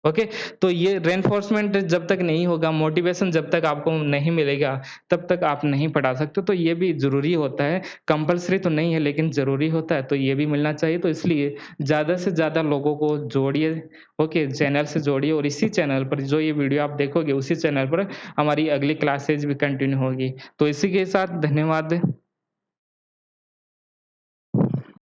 ओके, तो ये रेनफोर्समेंट जब तक नहीं होगा, मोटिवेशन जब तक आपको नहीं मिलेगा, तब तक आप नहीं पढ़ा सकते, तो ये भी ज़रूरी होता है। कंपल्सरी तो नहीं है लेकिन ज़रूरी होता है, तो ये भी मिलना चाहिए। तो इसलिए ज़्यादा से ज़्यादा लोगों को जोड़िए, ओके, चैनल से जोड़िए और इसी चैनल पर जो ये वीडियो आप देखोगे, उसी चैनल पर हमारी अगली क्लासेज़ भी कंटिन्यू होगी। तो इसी के साथ धन्यवाद।